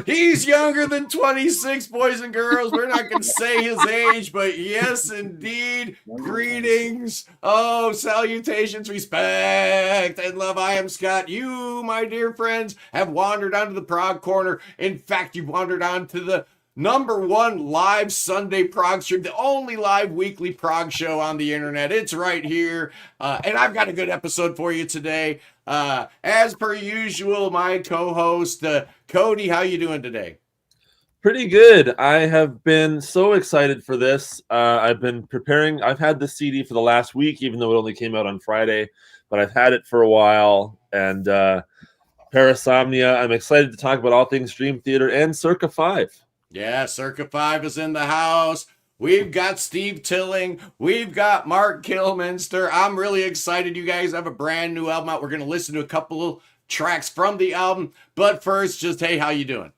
He's younger than 26, boys and girls. We're not going to say his age, but yes, indeed. Greetings. Oh, salutations, respect, and love. I am Scott. You, my dear friends, have wandered onto the Prog Corner. In fact, you've wandered onto the #1 live Sunday prog stream, the only live weekly prog show on the internet. It's right here. And I've got a good episode for you today. As per usual, my co-host, Cody, how you doing today? Pretty good. I have been so excited for this. I've been preparing. I've had this CD for the last week, even though it only came out on Friday, but I've had it for a while. And Parasomnia, I'm excited to talk about all things Dream Theater and Circa 5. Yeah, Circa 5 is in the house. We've got Steve Tilling. We've got Mark Kilminster. I'm really excited. You guys have a brand new album out. We're going to listen to a couple tracks from the album. But first, just, hey, how you doing?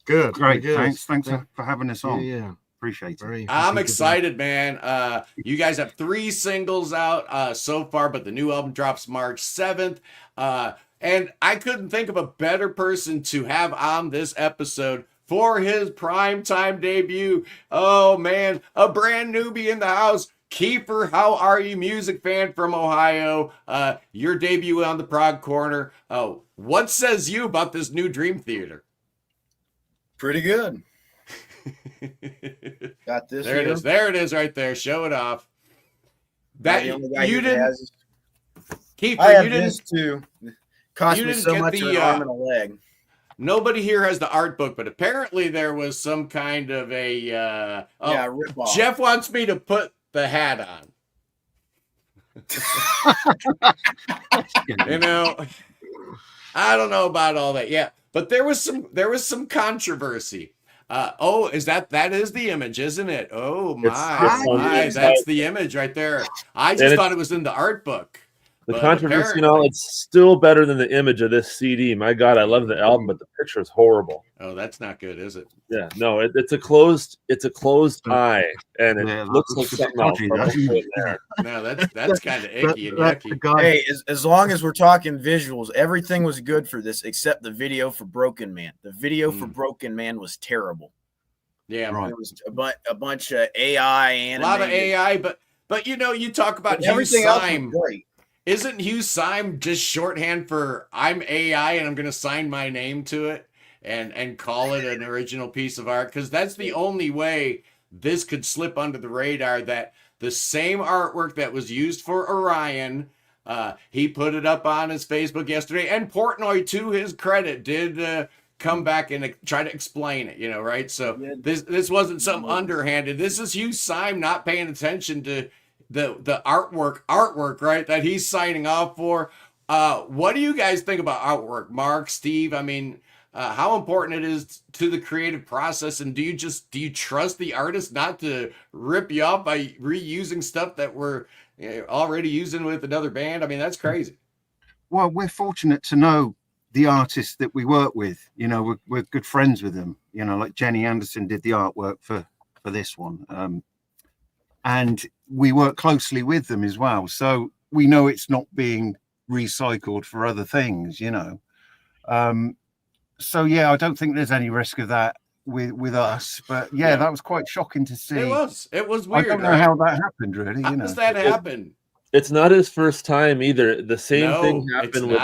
Good. Great. Good. Thanks for having us on. Yeah. Appreciate it. I'm excited, man. You guys have 3 singles out so far, but the new album drops March 7th. And I couldn't think of a better person to have on this episode for his primetime debut. Oh, man, a brand newbie in the house. Kiefer, how are you, music fan from Ohio? Your debut on the Prog Corner. What says you about this new Dream Theater? Pretty good. Got this. There it is. There it is right there. Show it off. That you didn't. Kiefer, I have you didn't. This too. Cost me so much of an arm and a leg. Nobody here has the art book, but apparently there was some kind of a rip-off. Jeff wants me to put the hat on. You know, I don't know about all that. Yeah, but there was some controversy. Is that is the image, isn't it? Oh my, that's the image right there. I just thought it was in the art book. The controversy and all, it's still better than the image of this CD. My God, I love the album, but the picture is horrible. Oh, that's not good, is it? Yeah, no, it's a closed eye, and it looks like something else. There. No, that's kind of icky and yucky. Hey, as long as we're talking visuals, everything was good for this except the video for Broken Man. The video for Broken Man was terrible. Yeah, right. It was a bunch of AI animated. A lot of AI, but you know, you talk about everything else was great. Isn't Hugh Syme just shorthand for I'm AI and I'm going to sign my name to it and call it an original piece of art? Because that's the only way this could slip under the radar, that the same artwork that was used for Orion, he put it up on his Facebook yesterday, and Portnoy, to his credit, did come back and try to explain it, right? So this wasn't some underhanded. This is Hugh Syme not paying attention to the artwork, right, that he's signing off for. What do you guys think about artwork, Mark, Steve? I mean, how important it is to the creative process, and do you trust the artist not to rip you off by reusing stuff that we're already using with another band? I mean, that's crazy. Well, we're fortunate to know the artists that we work with. We're good friends with them. Like Jenny Anderson did the artwork for this one. And we work closely with them as well. So we know it's not being recycled for other things, So, yeah, I don't think there's any risk of that with us. But, yeah, that was quite shocking to see. It was weird. I don't know how that happened, really. How does that happen? It's not his first time either. The same thing happened with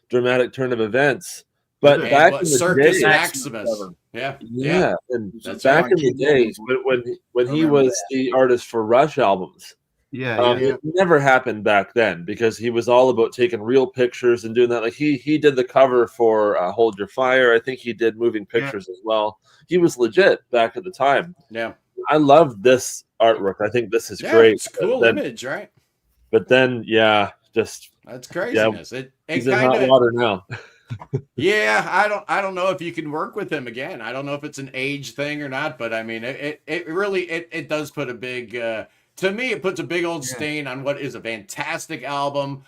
dramatic turn of events. But back in the Circus day, Maximus. Yeah. And back in the days when he was the artist for Rush albums, it never happened back then because he was all about taking real pictures and doing that. Like he did the cover for Hold Your Fire. I think he did moving pictures as well. He was legit back at the time. Yeah, I love this artwork. I think this is great. It's a cool image, right? But then, just that's craziness. He's in hot water now. Yeah, I don't know if you can work with him again. I don't know if it's an age thing or not, but I mean, it really does put a big, to me, it puts a big old stain on what is a fantastic album.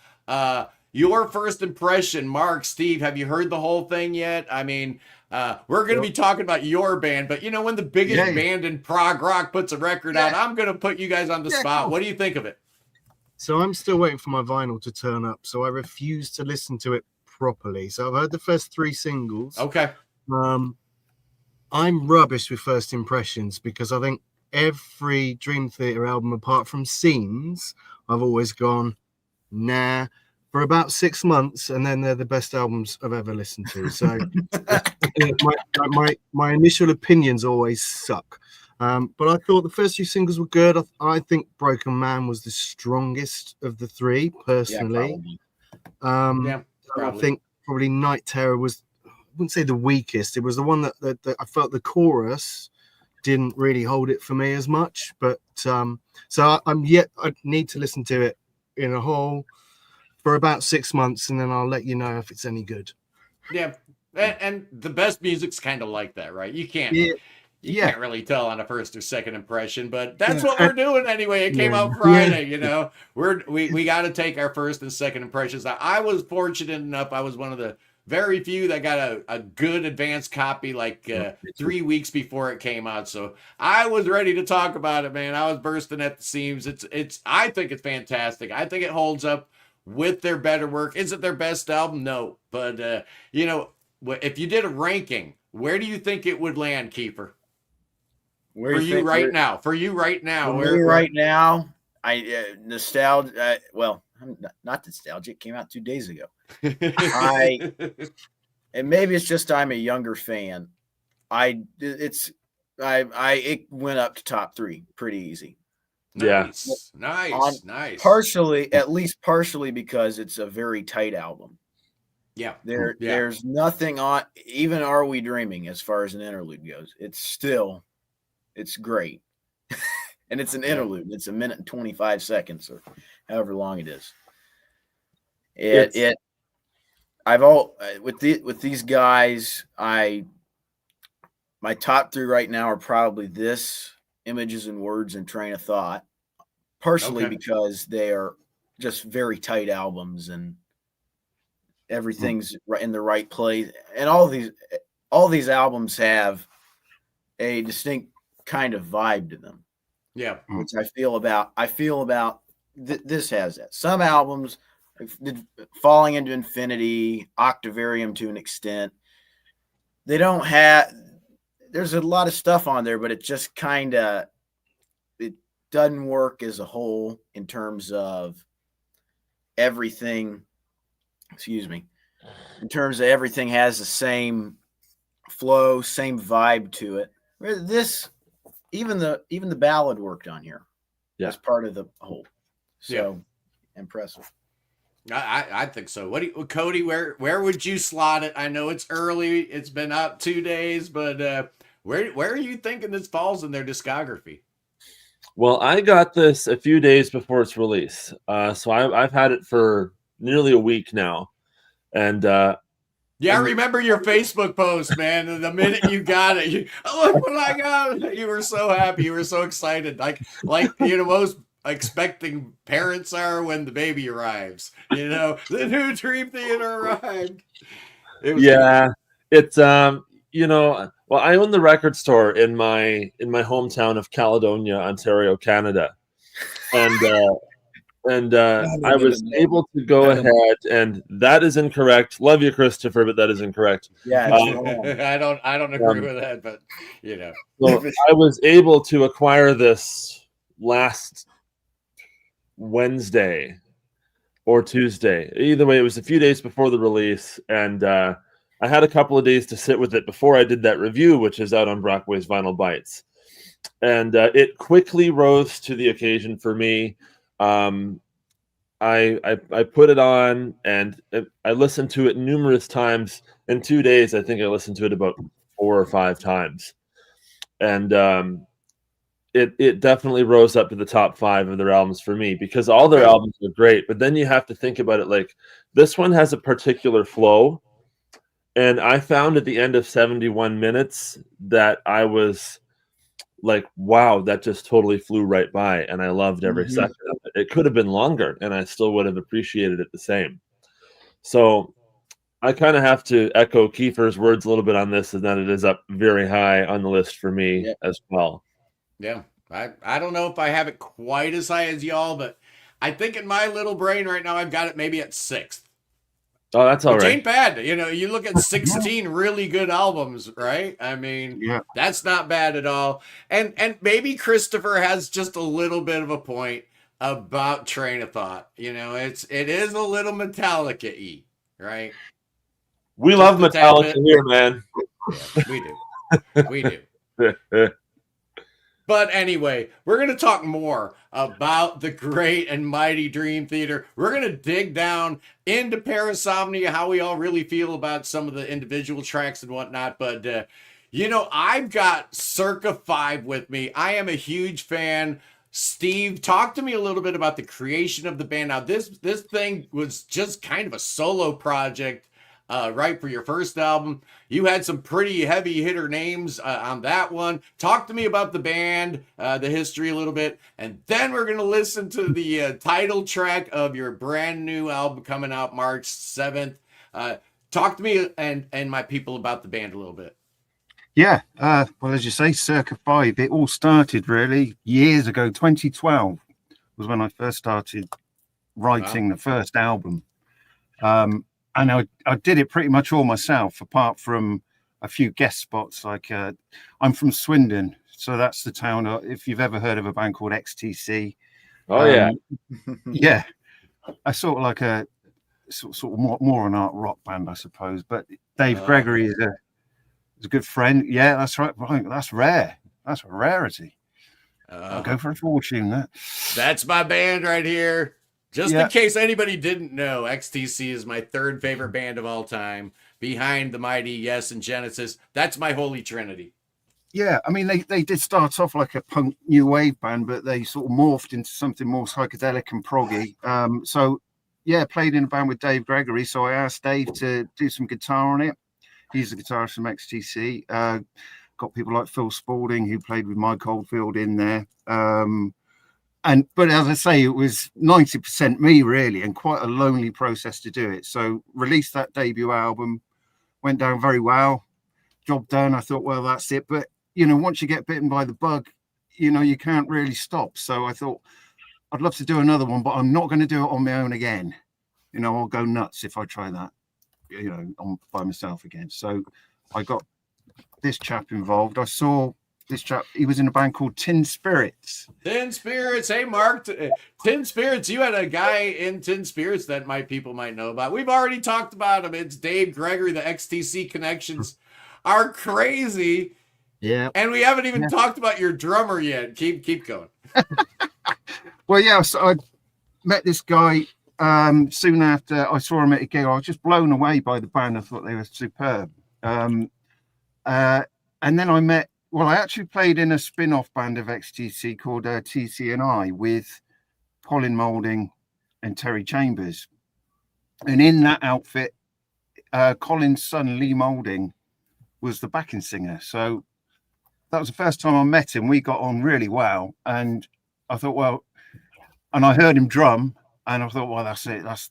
Your first impression, Mark, Steve, have you heard the whole thing yet? I mean, we're going to be talking about your band, but when the biggest band in prog rock puts a record out, I'm going to put you guys on the spot. Cool. What do you think of it? So I'm still waiting for my vinyl to turn up, so I refuse to listen to it properly. So I've heard the first 3 singles. Okay. I'm rubbish with first impressions because I think every Dream Theater album, apart from Scenes, I've always gone, nah, for about 6 months, and then they're the best albums I've ever listened to. So my initial opinions always suck. But I thought the first few singles were good. I think Broken Man was the strongest of the three, personally. Yeah, I think probably Night Terror was, I wouldn't say the weakest. It was the one that I felt the chorus didn't really hold it for me as much. But so I need to listen to it in a whole for about 6 months, and then I'll let you know if it's any good. Yeah, and the best music's kind of like that, right? You can't really tell on a first or second impression, but that's what we're doing anyway. It came out Friday, you know. We got to take our first and second impressions. I was fortunate enough. I was one of the very few that got a good advanced copy like 3 weeks before it came out. So I was ready to talk about it, man. I was bursting at the seams. I think it's fantastic. I think it holds up with their better work. Is it their best album? No. But, you know, if you did a ranking, where do you think it would land, Kiefer? For you right now, I nostalgia. Well, I'm not nostalgic. It came out 2 days ago. And maybe it's just I'm a younger fan. It went up to top 3 pretty easy. Nice. Partially, at least partially, because it's a very tight album. Yeah. There's nothing on, even Are We Dreaming, as far as an interlude goes. It's great. And it's an interlude. It's 1 minute and 25 seconds or however long it is. With these guys, my top 3 right now are probably this, Images and Words, and Train of Thought. Partially because they are just very tight albums and everything's in the right place. And all these albums have a distinct kind of vibe to them. Yeah. Which I feel about this has that. Some albums, Falling into Infinity, Octavarium to an extent, they don't have, there's a lot of stuff on there, but it just kind of, it doesn't work as a whole in terms of everything. In terms of everything has the same flow, same vibe to it. This, even the ballad worked on here. Yeah. As part of the whole. So impressive. I think so. Cody, where would you slot it? I know it's early. It's been out 2 days, but where are you thinking this falls in their discography? Well, I got this a few days before its release. So I've had it for nearly a week now. And I remember your Facebook post, man. The minute you got it, look what I got. You were so happy. You were so excited. Like most expecting parents are when the baby arrives. The new Dream Theater arrived. It's well, I own the record store in my hometown of Caledonia, Ontario, Canada, and I was able to go ahead, and that is incorrect. Love you, Christopher, but that is incorrect. Yeah, I don't agree with that, but So I was able to acquire this last Wednesday or Tuesday. Either way, it was a few days before the release, and I had a couple of days to sit with it before I did that review, which is out on Brockway's Vinyl Bites. And it quickly rose to the occasion for me. I put it on, and I listened to it numerous times. In 2 days, I think I listened to it about 4 or 5 times. And it definitely rose up to the top 5 of their albums for me, because all their albums are great. But then you have to think about it like this one has a particular flow. And I found at the end of 71 minutes that I was like, wow, that just totally flew right by. And I loved every second of it. It could have been longer, and I still would have appreciated it the same. So I kind of have to echo Kiefer's words a little bit on this, and that it is up very high on the list for me as well. Yeah. I don't know if I have it quite as high as y'all, but I think in my little brain right now, I've got it maybe at 6th. Oh, that's all Which right. ain't bad. You know, you look at 16 really good albums, right? I mean, that's not bad at all. And maybe Christopher has just a little bit of a point about Train of Thought. You know, it is a little Metallica-y, right? We Just love a tad Metallica bit. here, man. Yeah, we do. We do. But anyway, we're going to talk more about the great and mighty Dream Theater. We're going to dig down into Parasomnia, how we all really feel about some of the individual tracks and whatnot. But, you know, I've got Circa 5 with me. I am a huge fan. Steve, talk to me a little bit about the creation of the band. Now, this thing was just kind of a solo project, right, for your first album. You had some pretty heavy hitter names on that one. Talk to me about the band, the history a little bit, and then we're going to listen to the title track of your brand new album coming out March 7th. Talk to me and my people about the band a little bit. Yeah, well, as you say, Circa 5, it all started really years ago. 2012 was when I first started writing the first album. And I did it pretty much all myself, apart from a few guest spots. Like I'm from Swindon, so that's the town. If you've ever heard of a band called XTC. Oh, yeah. Yeah. I sort of like a sort of more an art rock band, I suppose. But Dave Gregory is a good friend. Yeah, that's right. Right. That's rare. That's a rarity. I'll go for a fortune. That's my band right here. Just in case anybody didn't know, XTC is my third favorite band of all time, behind the mighty Yes and Genesis. That's my holy trinity. Yeah, I mean, they did start off like a punk new wave band, but they sort of morphed into something more psychedelic and proggy. So, yeah, played in a band with Dave Gregory. So I asked Dave to do some guitar on it. He's the guitarist from XTC. Got people like Phil Spalding, who played with Mike Oldfield in there. But as I say, it was 90% me really, and quite a lonely process to do it. So released that debut album, went down very well, job done. I thought, well, that's it. But you know, once you get bitten by the bug, you know, you can't really stop. So I thought I'd love to do another one, but I'm not going to do it on my own again. You know, I'll go nuts if I try that, you know, by myself again. So I got this chap involved. I saw this chap, he was in a band called Tin Spirits. Tin Spirits. Hey, Mark. Tin Spirits. You had a guy in Tin Spirits that people might know about. We've already talked about him. It's Dave Gregory. The XTC connections are crazy. Yeah. And we haven't even talked about your drummer yet. Keep going. Well, yeah, so I met this guy soon after I saw him at a gig. I was just blown away by the band. I thought they were superb. And then I actually played in a spin-off band of XTC called TC&I with Colin Moulding and Terry Chambers. And in that outfit, Colin's son, Lee Moulding, was the backing singer. So that was the first time I met him. We got on really well. And I thought, well, and I heard him drum, and I thought, well, that's it. That's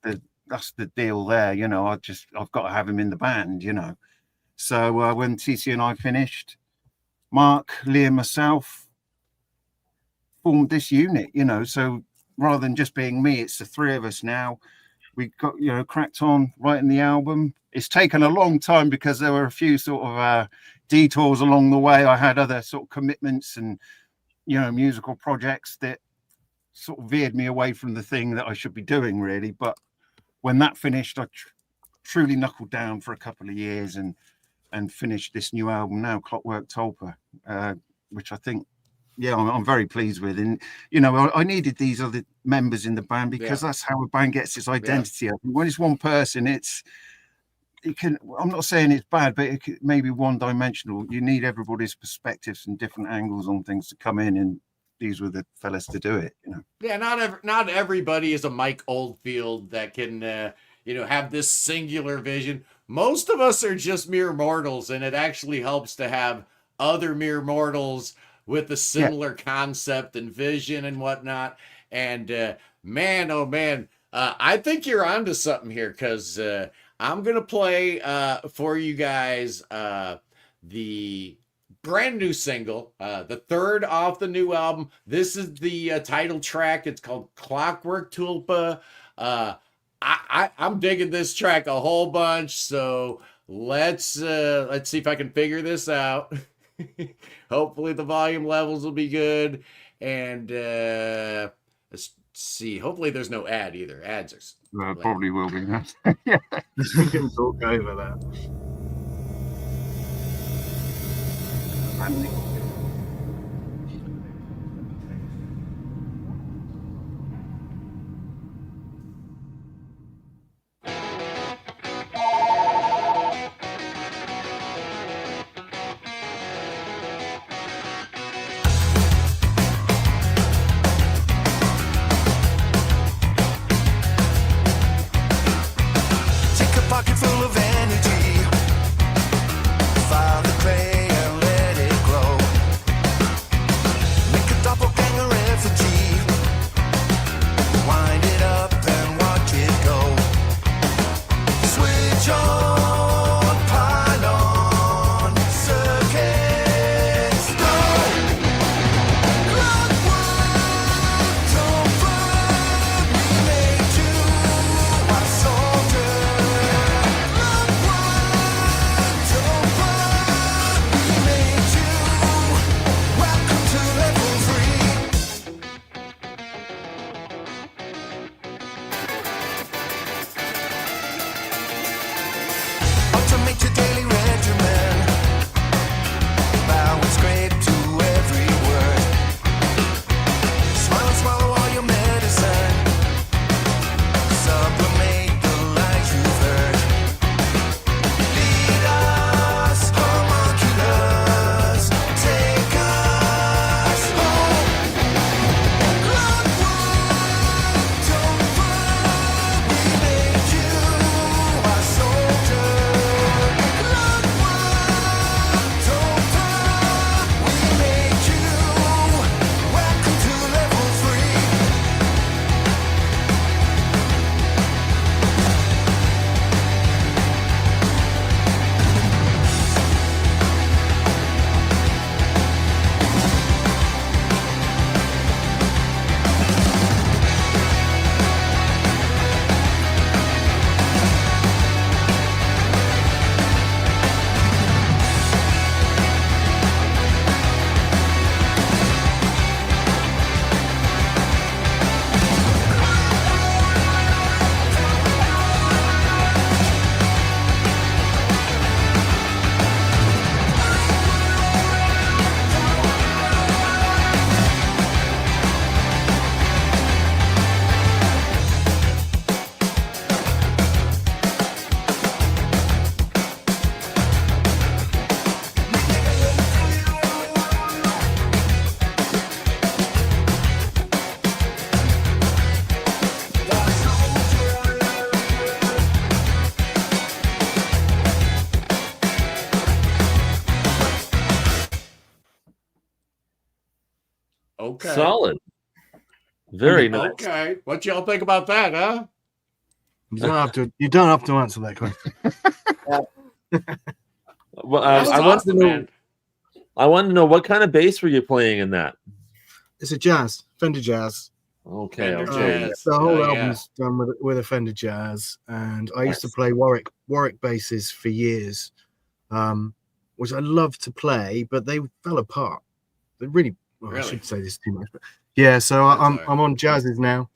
the deal there. You know, I've got to have him in the band, you know. So when TC&I finished, Mark, Lee, and myself formed this unit, you know. So rather than just being me, it's the three of us now. We got, you know, cracked on writing the album. It's taken a long time because there were a few sort of detours along the way. I had other sort of commitments and, you know, musical projects that sort of veered me away from the thing that I should be doing, really. But when that finished, I truly knuckled down for a couple of years and finished this new album now, Clockwork Tulpa, which I think, I'm very pleased with. And, you know, I needed these other members in the band because that's how a band gets its identity. When it's one person, I'm not saying it's bad, but it may be one-dimensional. You need everybody's perspectives and different angles on things to come in, and these were the fellas to do it, you know. Yeah, not everybody is a Mike Oldfield that can have this singular vision. Most of us are just mere mortals, and it actually helps to have other mere mortals with a similar concept and vision and whatnot. And man, oh man, I think you're onto something here, because I'm gonna play for you guys the brand new single, the third off the new album. This is the title track. It's called Clockwork Tulpa. I'm digging this track a whole bunch. So let's see if I can figure this out. Hopefully the volume levels will be good, and let's see. Hopefully there's no ad either. Ads are probably will be. Yeah, we can talk over that. Okay. Solid. Very nice. Okay. What y'all think about that, huh? You don't have to answer that question. Well, I want to know what kind of bass were you playing in that? It's a Jazz, Fender Jazz. Okay. Fender Okay. Jazz. The whole Yeah. album's done with a Fender Jazz, and I used to play Warwick basses for years, which I loved to play, but they fell apart. They really. Well, I shouldn't say this too much, but yeah. So I'm on Jazzes now.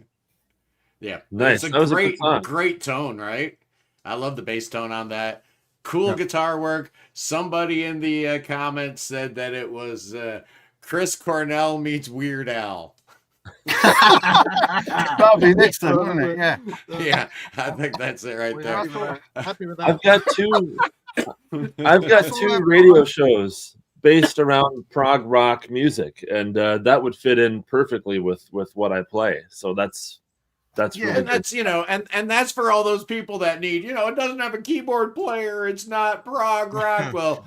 Yeah, Nice. It's That was a great, good song. great tone, right? I love the bass tone on that. Cool guitar work. Somebody in the comments said that it was Chris Cornell meets Weird Al. Probably next time, wouldn't it? Yeah. Yeah, I think that's it right there. Happy with that. I've got two radio shows based around prog rock music, and that would fit in perfectly with what I play. So that's really and that's and that's for all those people that need it doesn't have a keyboard player, it's not prog rock. Well,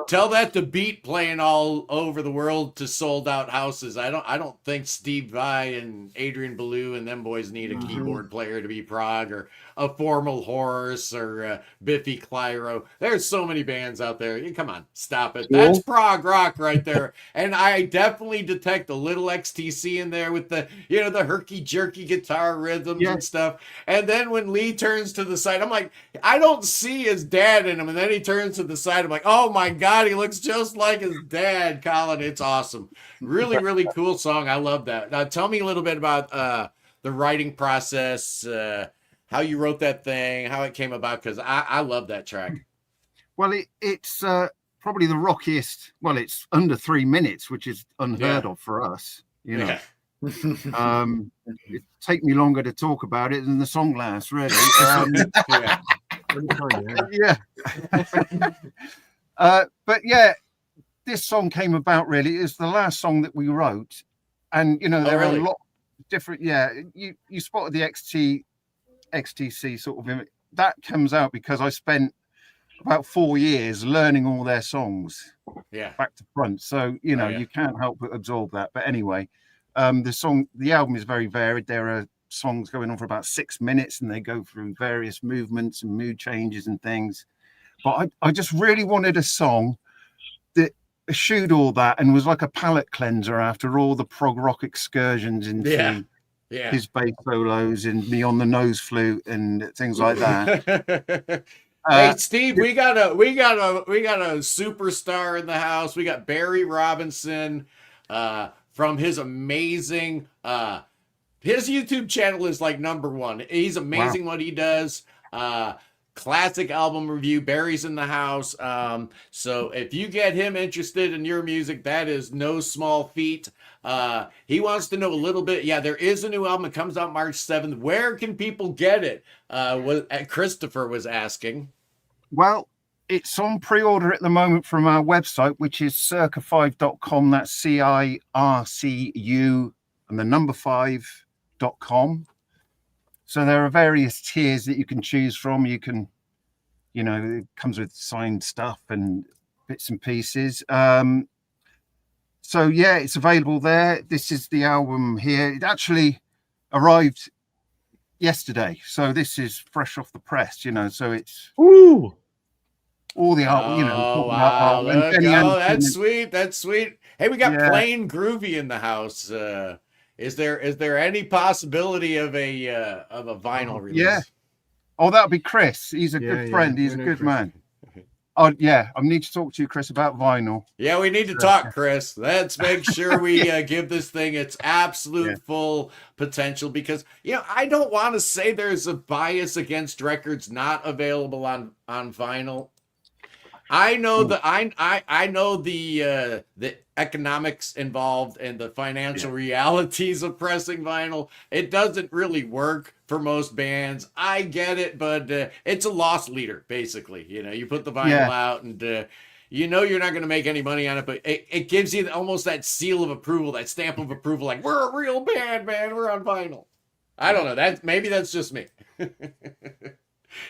tell that to Beat playing all over the world to sold out houses. I don't think Steve Vai and Adrian Belew and them boys need a keyboard player to be Prog, or a Formal Horse, or Biffy Clyro. There's so many bands out there. Come on, stop it. That's prog rock right there. And I definitely detect a little XTC in there with the, the herky jerky guitar rhythms and stuff. And then when Lee turns to the side, I'm like, I don't see his dad in him. And then he turns to the side. I'm like, oh my God, he looks just like his dad, Colin. It's awesome. Really, really cool song. I love that. Now tell me a little bit about the writing process, how you wrote that thing, how it came about, because I love that track. Well, it's probably the rockiest. Well, it's under 3 minutes, which is unheard of for us. It take me longer to talk about it than the song lasts, really. But yeah, this song came about really. It's the last song that we wrote, and there are a lot of different. Yeah, you spotted the XTC sort of image. That comes out because I spent about 4 years learning all their songs back to front, so you can't help but absorb that. But anyway, the album is very varied. There are songs going on for about 6 minutes, and they go through various movements and mood changes and things. But I just really wanted a song that eschewed all that and was like a palate cleanser after all the prog rock excursions into his bass solos and me on the nose flute and things like that. Hey Steve, we got a superstar in the house. We got Barry Robinson from his amazing his YouTube channel is like #1. He's amazing what he does. Classic album review. Barry's in the house. So if you get him interested in your music, that is no small feat. He wants to know a little bit. Yeah, there is a new album. It comes out March 7th. Where can people get it? Christopher was asking. Well, it's on pre-order at the moment from our website, which is circa5.com. That's CIRCU and the number 5.com. So there are various tiers that you can choose from. You can, it comes with signed stuff and bits and pieces. So yeah, it's available there. This is the album here. It actually arrived yesterday, so this is fresh off the press. So it's all the album. Oh wow! That's sweet. That's sweet. Hey, we got Plain Groovy in the house. Is there any possibility of a vinyl release? Yeah. Oh, that'll be Chris. He's a good friend. He's a good man. Oh yeah, I need to talk to you, Chris, about vinyl. Yeah, we need to talk, Chris. Let's make sure we give this thing its absolute full potential, because I don't want to say there's a bias against records not available on vinyl. I know I know the economics involved and the financial realities of pressing vinyl. It doesn't really work for most bands. I get it, but it's a loss leader, basically. You put the vinyl out and you're not going to make any money on it, but it gives you almost that seal of approval, that stamp of approval, like we're a real band, man. We're on vinyl. I don't know. Maybe that's just me.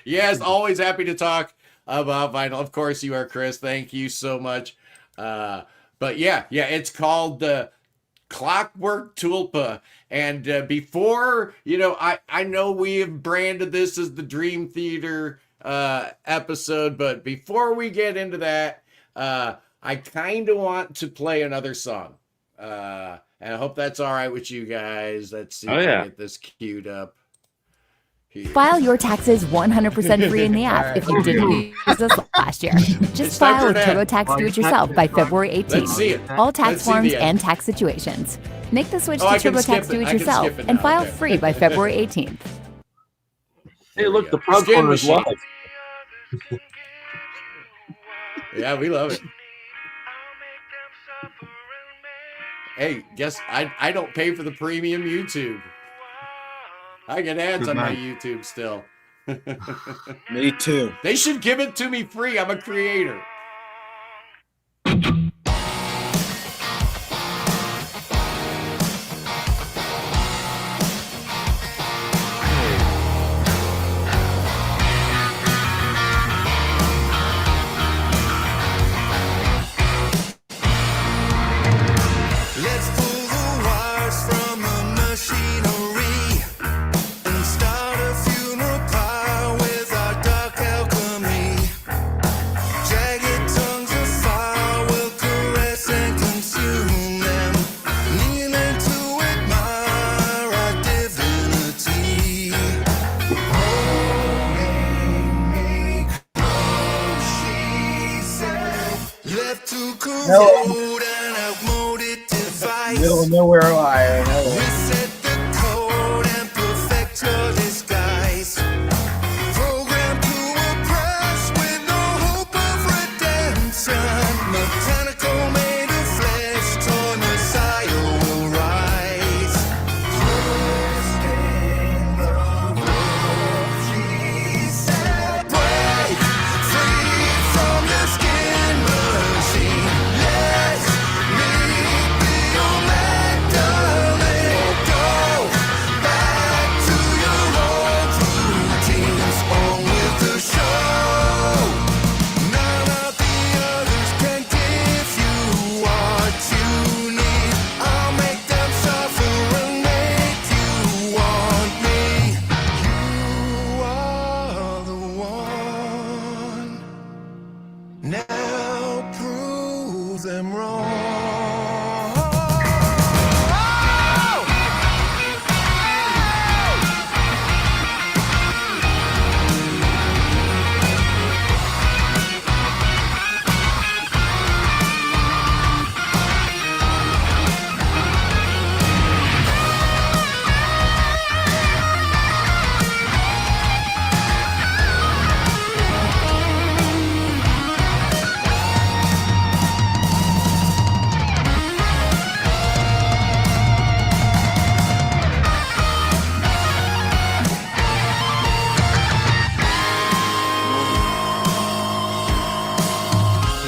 Yes, always happy to talk about vinyl. Of course you are, Chris. Thank you so much. But yeah, it's called Clockwork Tulpa. And before, I know we have branded this as the Dream Theater episode, but before we get into that, I kind of want to play another song. And I hope that's all right with you guys. Let's see if I get this queued up. File your taxes 100% free in the app if you didn't use us last year. Just file with TurboTax Do-It-Yourself by February 18th. All tax forms and tax situations. Make the switch to TurboTax Do-It-Yourself and file free by February 18th. Hey, look, the Prog Corner is live. Yeah, we love it. Hey, guess I don't pay for the premium YouTube. I get ads on my YouTube still. Me too. They should give it to me free. I'm a creator. left to corrode an outmoded device. Middle of nowhere, Ohio. Reset the code and perfect your disguise. Programmed to oppress with no hope of redemption. Mechanical made of flesh, toy messiah will rise. Trust in the Lord Jesus. Break free from your skin machine. Let me be your Magdalene. Go back to your old routines. On with the show. None of the others can give you what you need. I'll make them suffer and make you want me. You are the one. Now prove them wrong.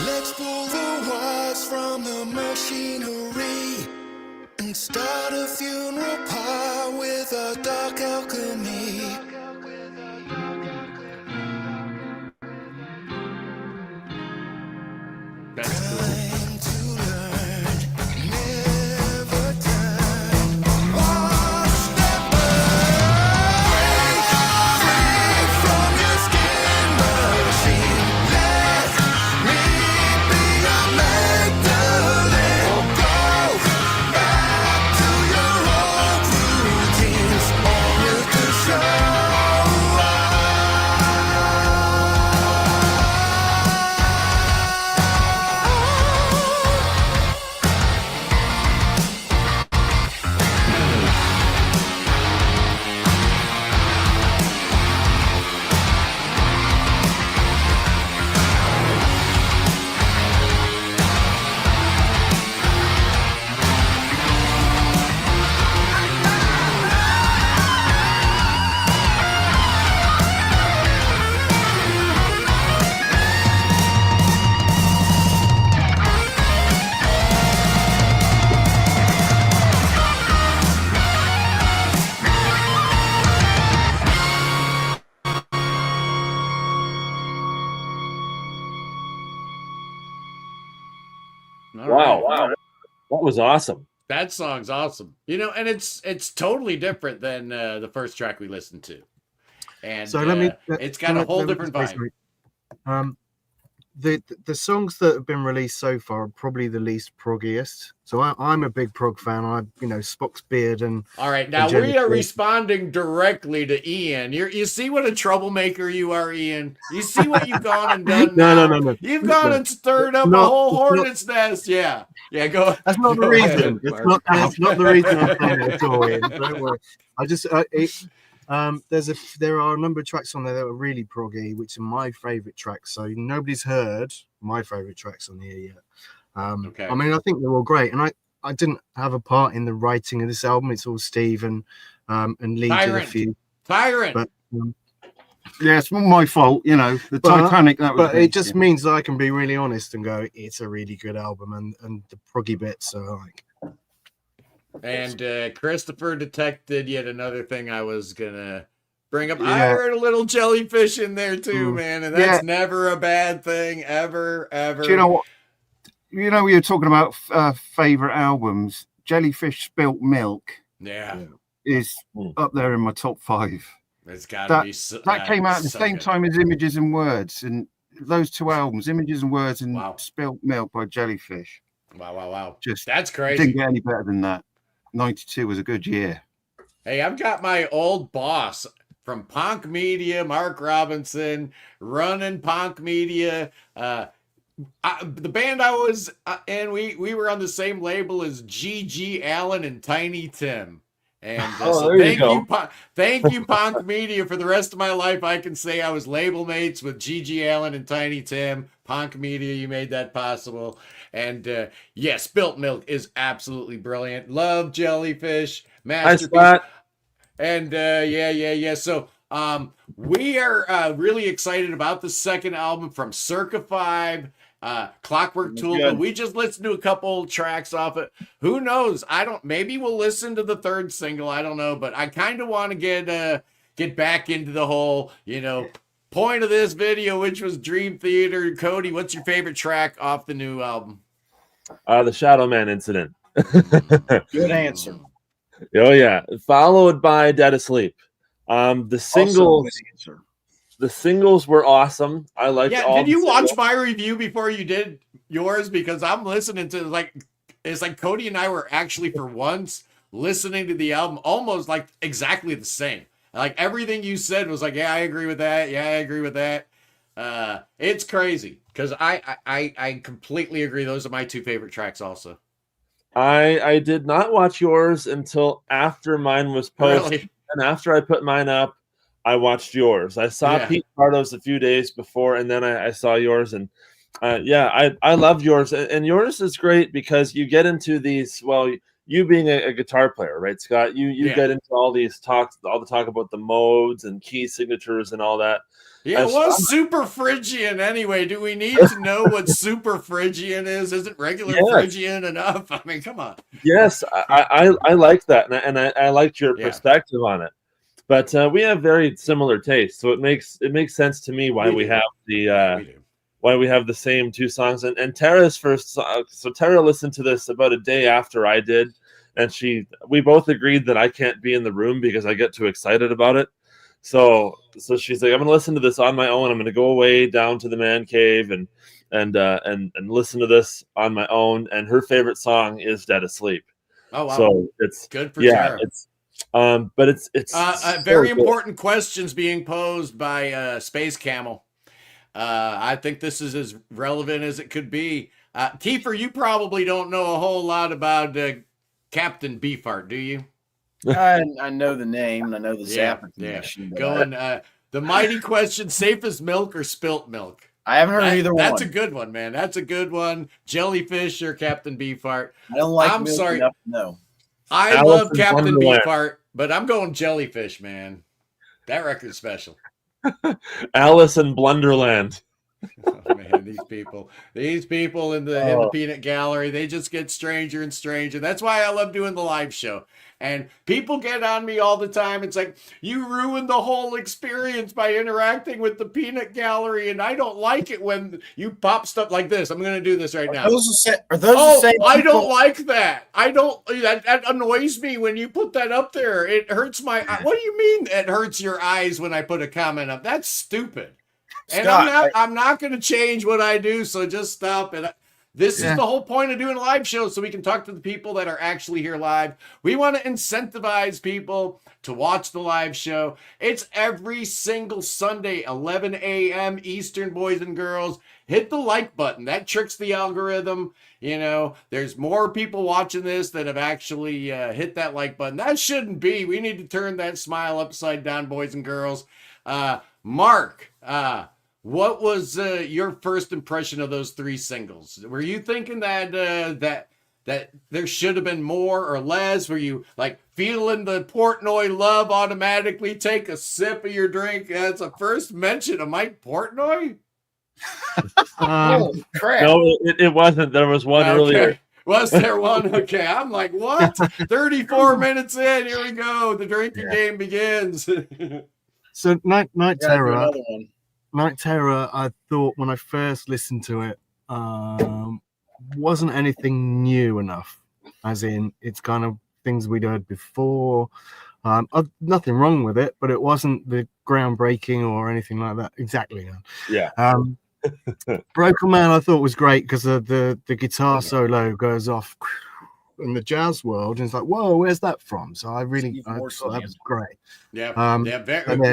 Let's pull the wires from the machinery and start a funeral pyre with a dark alchemy. That's cool. Time to learn, never turn. Watch that burn. Free from your skin machine. Let me be your Magdalene. Go back to your old routines. On with the show. All Wow, right. that was awesome. That song's awesome. You know, and it's totally different than the first track we listened to. And So it's got a whole different vibe. The songs that have been released so far are probably the least proggiest. So I'm a big prog fan. Spock's beard and All right, now we are responding directly to Ian. You see what a troublemaker you are, Ian. You see what you've gone and done. No. You've gone and stirred up a whole hornet's nest. Yeah, go. That's not the reason. That's not the reason I'm saying it at all, Ian. Don't worry. There are a number of tracks on there that are really proggy, which are my favorite tracks. So nobody's heard my favorite tracks on here yet. Okay. I mean, I think they're all great, and I didn't have a part in the writing of this album. It's all Steve and Lee did a few. Tyrant. But, yeah, it's not my fault, you know. The Titanic. That was. But it just means that I can be really honest and go, it's a really good album, and the proggy bits are like. And Christopher detected yet another thing I was gonna bring up. Yeah. I heard a little jellyfish in there too, man, and that's never a bad thing, ever. Do you know what? You know, we were talking about favorite albums. Jellyfish Spilt Milk. Yeah. Is up there in my top 5. It's gotta be. That came out at the same time as Images and Words, and those two albums, Images and Words and Spilt Milk by Jellyfish. Wow. Just that's crazy. Didn't get any better than that. 92 was a good year. Hey, I've got my old boss from Ponk Media, Mark Robinson, running Ponk Media. the band I was in, we were on the same label as G.G. Allen and Tiny Tim. And so thank you, Ponk Media. For the rest of my life, I can say I was label mates with G.G. Allen and Tiny Tim. Ponk Media, you made that possible. And yes, Spilt Milk is absolutely brilliant. Love Jellyfish, masterpiece. And yeah. So we are really excited about the second album from Circa 5. Clockwork Tulpa. We just listened to a couple tracks off it. Who knows? Maybe we'll listen to the third single. I don't know, but I kind of want to get back into the whole, point of this video, which was Dream Theater. Cody, what's your favorite track off the new album? The Shadow Man Incident. Good answer. Oh yeah. Followed by Dead Asleep. The singles were awesome. I liked all. Did you watch my review before you did yours? Because I'm listening to it's like Cody and I were actually for once listening to the album almost like exactly the same. Like everything you said was like, yeah, I agree with that. Yeah, I agree with that. It's crazy because I completely agree. Those are my two favorite tracks also. I did not watch yours until after mine was posted. Really? And after I put mine up, I watched yours. I saw Pete Pardo's a few days before, and then I saw yours. And I love yours. And yours is great because you get into these, well, you being a guitar player, right, Scott? You get into all the talk about the modes and key signatures and all that. Yeah, what's super Phrygian anyway? Do we need to know what super Phrygian is? Isn't regular Phrygian enough? I mean, come on. Yes, I like that, and I liked your perspective on it. But we have very similar tastes, so it makes sense to me why we have the same two songs. And Tara's first song, so Tara listened to this about a day after I did, and we both agreed that I can't be in the room because I get too excited about it. So she's like, I'm gonna listen to this on my own. I'm gonna go away down to the man cave and listen to this on my own. And her favorite song is Dead Asleep. Oh wow! So it's good for Tara. But it's very important questions being posed by Space Camel. I think this is as relevant as it could be. Kiefer, you probably don't know a whole lot about Captain Beefheart, do you? I know the name and I know the zapper. Going the mighty question: safe as milk or spilt milk? I haven't heard either one. That's a good one, man. That's a good one. Jellyfish or Captain Beefheart? I don't like. I'm sorry. No. I love Captain Beefheart, but I'm going Jellyfish, man. That record's special. Alice in Blunderland. Oh, man, these people in the peanut gallery, they just get stranger and stranger. That's why I love doing the live show. And people get on me all the time. It's like, you ruined the whole experience by interacting with the peanut gallery, and I don't like it when you pop stuff like this. I'm going to do this right now. Are those the same I don't like that. That annoys me when you put that up there. It hurts my. What do you mean it hurts your eyes when I put a comment up? That's stupid. And Scott, I'm not going to change what I do, so just stop it. This is the whole point of doing a live show, so we can talk to the people that are actually here live. We want to incentivize people to watch the live show. It's every single Sunday, 11 a.m. Eastern, boys and girls. Hit the like button. That tricks the algorithm. There's more people watching this that have actually hit that like button. That shouldn't be. We need to turn that smile upside down, boys and girls. Mark, what was your first impression of those three singles? Were you thinking that there should have been more or less? Were you like feeling the Portnoy love automatically take a sip of your drink? That's a first mention of Mike Portnoy? Oh, crap. No, it wasn't. There was one earlier. Was there one? Okay, I'm like, what? 34 minutes in, here we go. The drinking game begins. So Night Terror. Night Terror, I thought when I first listened to it, wasn't anything new enough. As in, it's kind of things we'd heard before. Nothing wrong with it, but it wasn't the groundbreaking or anything like that. Exactly. Yeah. Broken Man, I thought was great because the guitar solo goes off in the jazz world, and it's like, whoa, where's that from? So I thought that was great. Yeah.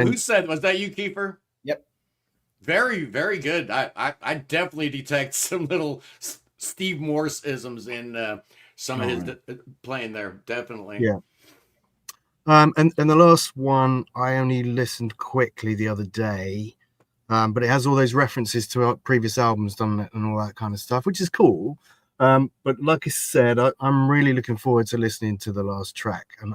Who said? Was that you, Kiefer? Yep. Very, very good. I definitely detect some little Steve Morse-isms in some of his playing there. Definitely. Yeah. And the last one I only listened quickly the other day, but it has all those references to our previous albums, done it, and all that kind of stuff, which is cool. But like I said, I'm really looking forward to listening to the last track. And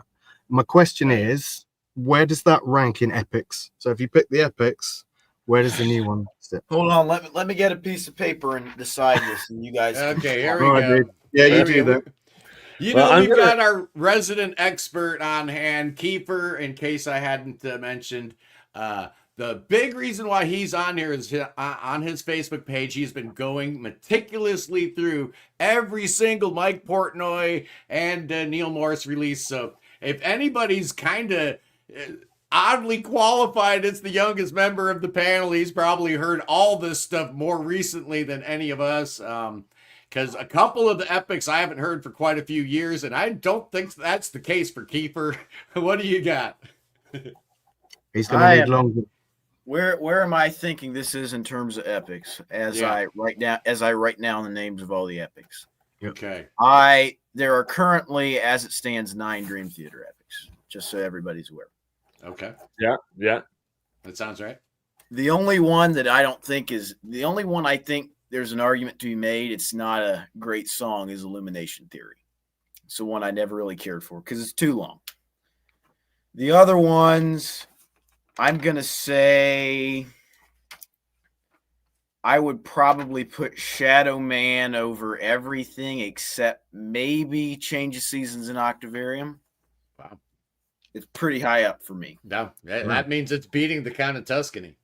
my question is, where does that rank in epics? So if you pick the epics, where does the new one sit? Hold on, let me get a piece of paper and decide this, and you guys. Okay, here we All right, go. dude. Yeah, you Here do we go. that. You Well, know, I'm we've gonna- got our resident expert on hand, Kiefer, in case I hadn't mentioned. The big reason why he's on here is on his Facebook page, he's been going meticulously through every single Mike Portnoy and Neil Morris release. So if anybody's kind of oddly qualified, it's the youngest member of the panel. He's probably heard all this stuff more recently than any of us. Because a couple of the epics I haven't heard for quite a few years, and I don't think that's the case for Kiefer. What do you got? He's going to need longer. Where am I thinking this is in terms of epics I write down the names of all the epics? Okay. There are currently, as it stands, 9 Dream Theater epics, just so everybody's aware. Okay. Yeah. That sounds right. The only one I think there's an argument to be made, it's not a great song, is Illumination Theory. It's the one I never really cared for because it's too long. The other ones, I'm going to say I would probably put Shadow Man over everything except maybe Change of Seasons in Octavarium. Wow. It's pretty high up for me. No, that means it's beating the Count of Tuscany.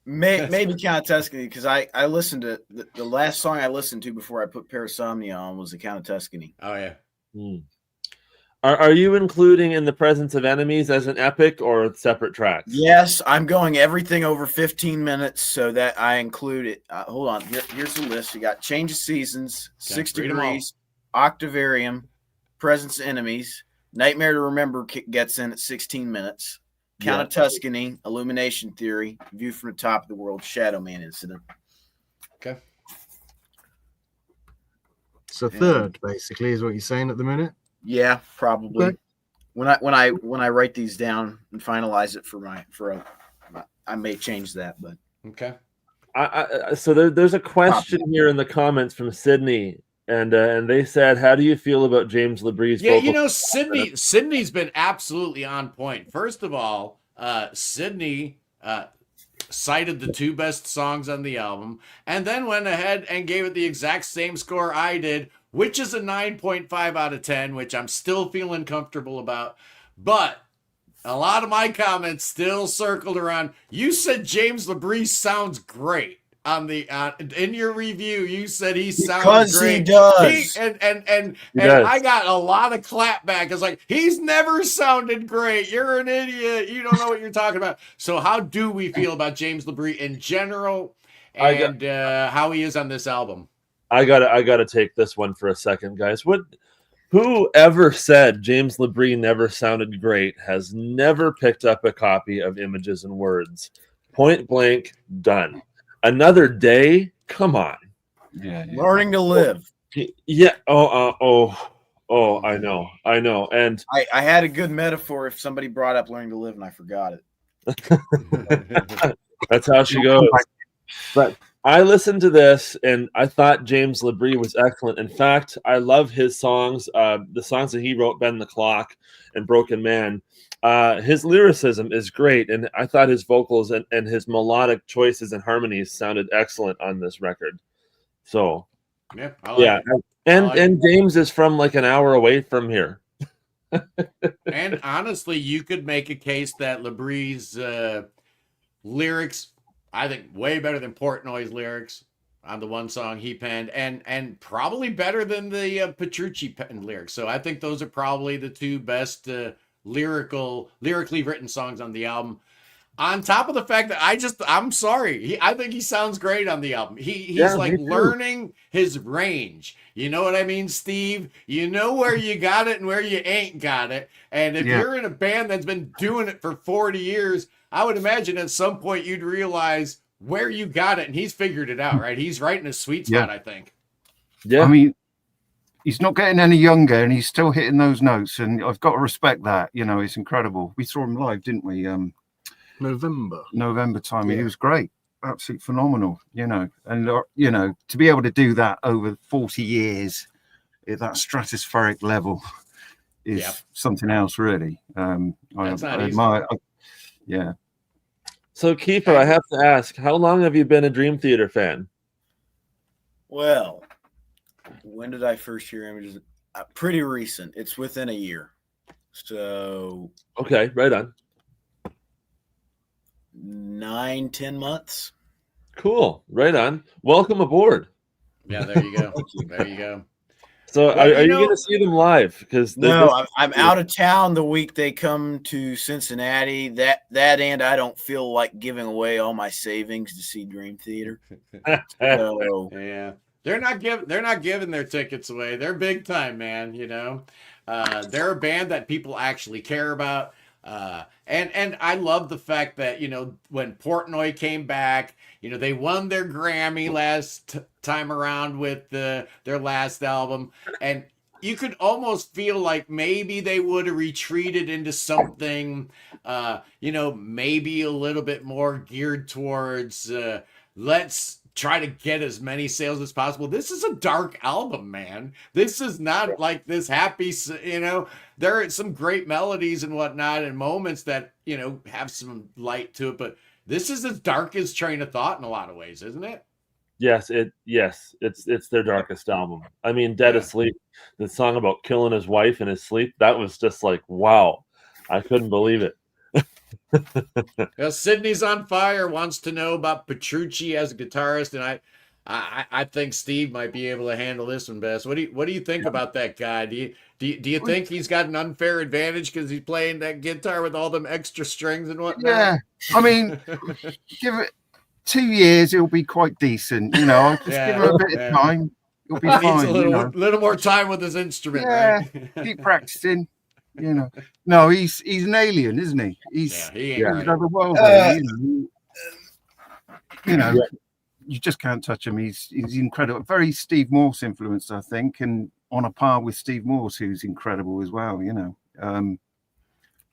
Maybe Count of Tuscany, because I listened to the last song I listened to before I put Parasomnia on was the Count of Tuscany. Oh, yeah. Are you including In the Presence of Enemies as an epic or separate tracks? Yes, I'm going everything over 15 minutes so that I include it. Hold on. Here's the list. You got Change of Seasons, 6 Degrees, Octavarium, Presence of Enemies, Nightmare to Remember gets in at 16 minutes, Count of Tuscany, Illumination Theory, View from the Top of the World, Shadow Man Incident. Okay. So third, basically, is what you're saying at the minute? Yeah, probably. Okay. When I write these down and finalize it I may change that, but okay. So there's a question here in the comments from Sydney, and they said, "How do you feel about James LaBrie's Yeah, vocal?" Sydney's been absolutely on point. First of all, Sydney cited the 2 best songs on the album, and then went ahead and gave it the exact same score I did, which is a 9.5 out of 10, which I'm still feeling comfortable about. But a lot of my comments still circled around. You said James LaBrie sounds great on the in your review. You said he sounds great. He does. And I got a lot of clapback. It's like, he's never sounded great. You're an idiot. You don't know what you're talking about. So how do we feel about James LaBrie in general, and how he is on this album? I gotta take this one for a second, guys. Whoever said James LaBrie never sounded great has never picked up a copy of Images and Words. Point blank, done. Another Day, come on. Yeah. Learning to Live. Yeah. I know. And I had a good metaphor if somebody brought up Learning to Live and I forgot it. that's how she goes. But I listened to this and I thought James LaBrie was excellent. In fact, I love his songs, the songs that he wrote, Bend the Clock and Broken Man. His lyricism is great, and I thought his vocals and his melodic choices and harmonies sounded excellent on this record. So, yeah, I like it. And James is from like an hour away from here. And honestly, you could make a case that LaBrie's lyrics, I think, way better than Portnoy's lyrics on the one song he penned, and probably better than the Petrucci penned lyrics. So I think those are probably the 2 best lyrically written songs on the album. On top of the fact that I'm sorry, I think he sounds great on the album. He's learning his range. You know what I mean, Steve? You know where you got it and where you ain't got it. And if you're in a band that's been doing it for 40 years, I would imagine at some point you'd realize where you got it, and he's figured it out, right? He's right in his sweet spot, I think. Yeah. I mean, he's not getting any younger, and he's still hitting those notes, and I've got to respect that. You know, it's incredible. We saw him live, didn't we? November time. He was great, absolutely phenomenal. You know, and you know, to be able to do that over 40 years at that stratospheric level is something else, really. I admire. Yeah. So, Kiefer, I have to ask, how long have you been a Dream Theater fan? Well, when did I first hear Images? Pretty recent. It's within a year. So. Okay, right on. 9-10 months. Cool, right on. Welcome aboard. Yeah, there you go. There you go. So, are you going to see them live? Because no, I'm out of town the week they come to Cincinnati. That and I don't feel like giving away all my savings to see Dream Theater. So, yeah, they're not giving their tickets away. They're big time, man. You know, they're a band that people actually care about. And I love the fact that, you know, when Portnoy came back, you know, they won their Grammy last time around with their last album, and you could almost feel like maybe they would have retreated into something, you know, maybe a little bit more geared towards let's try to get as many sales as possible. This is a dark album, man. This is not like this happy, you know, there are some great melodies and whatnot and moments that, you know, have some light to it, but this is as dark as Train of Thought in a lot of ways, isn't it? Yes, it's their darkest album. I mean, Dead Asleep, the song about killing his wife in his sleep, that was just like, wow. I couldn't believe it. Sydney's on fire, wants to know about Petrucci as a guitarist, and I think Steve might be able to handle this one best. What do you think about that guy? Do you think he's got an unfair advantage because he's playing that guitar with all them extra strings and whatnot? Yeah, I mean, give it 2 years, it'll be quite decent. You know, just give him a bit of time. It'll be fine. Needs a little more time with his instrument, right? Keep practicing. You know, no, he's an alien, isn't he? He's otherworldly. You know, you just can't touch him. He's incredible. Very Steve Morse influenced, I think, and on a par with Steve Morse, who's incredible as well. You know,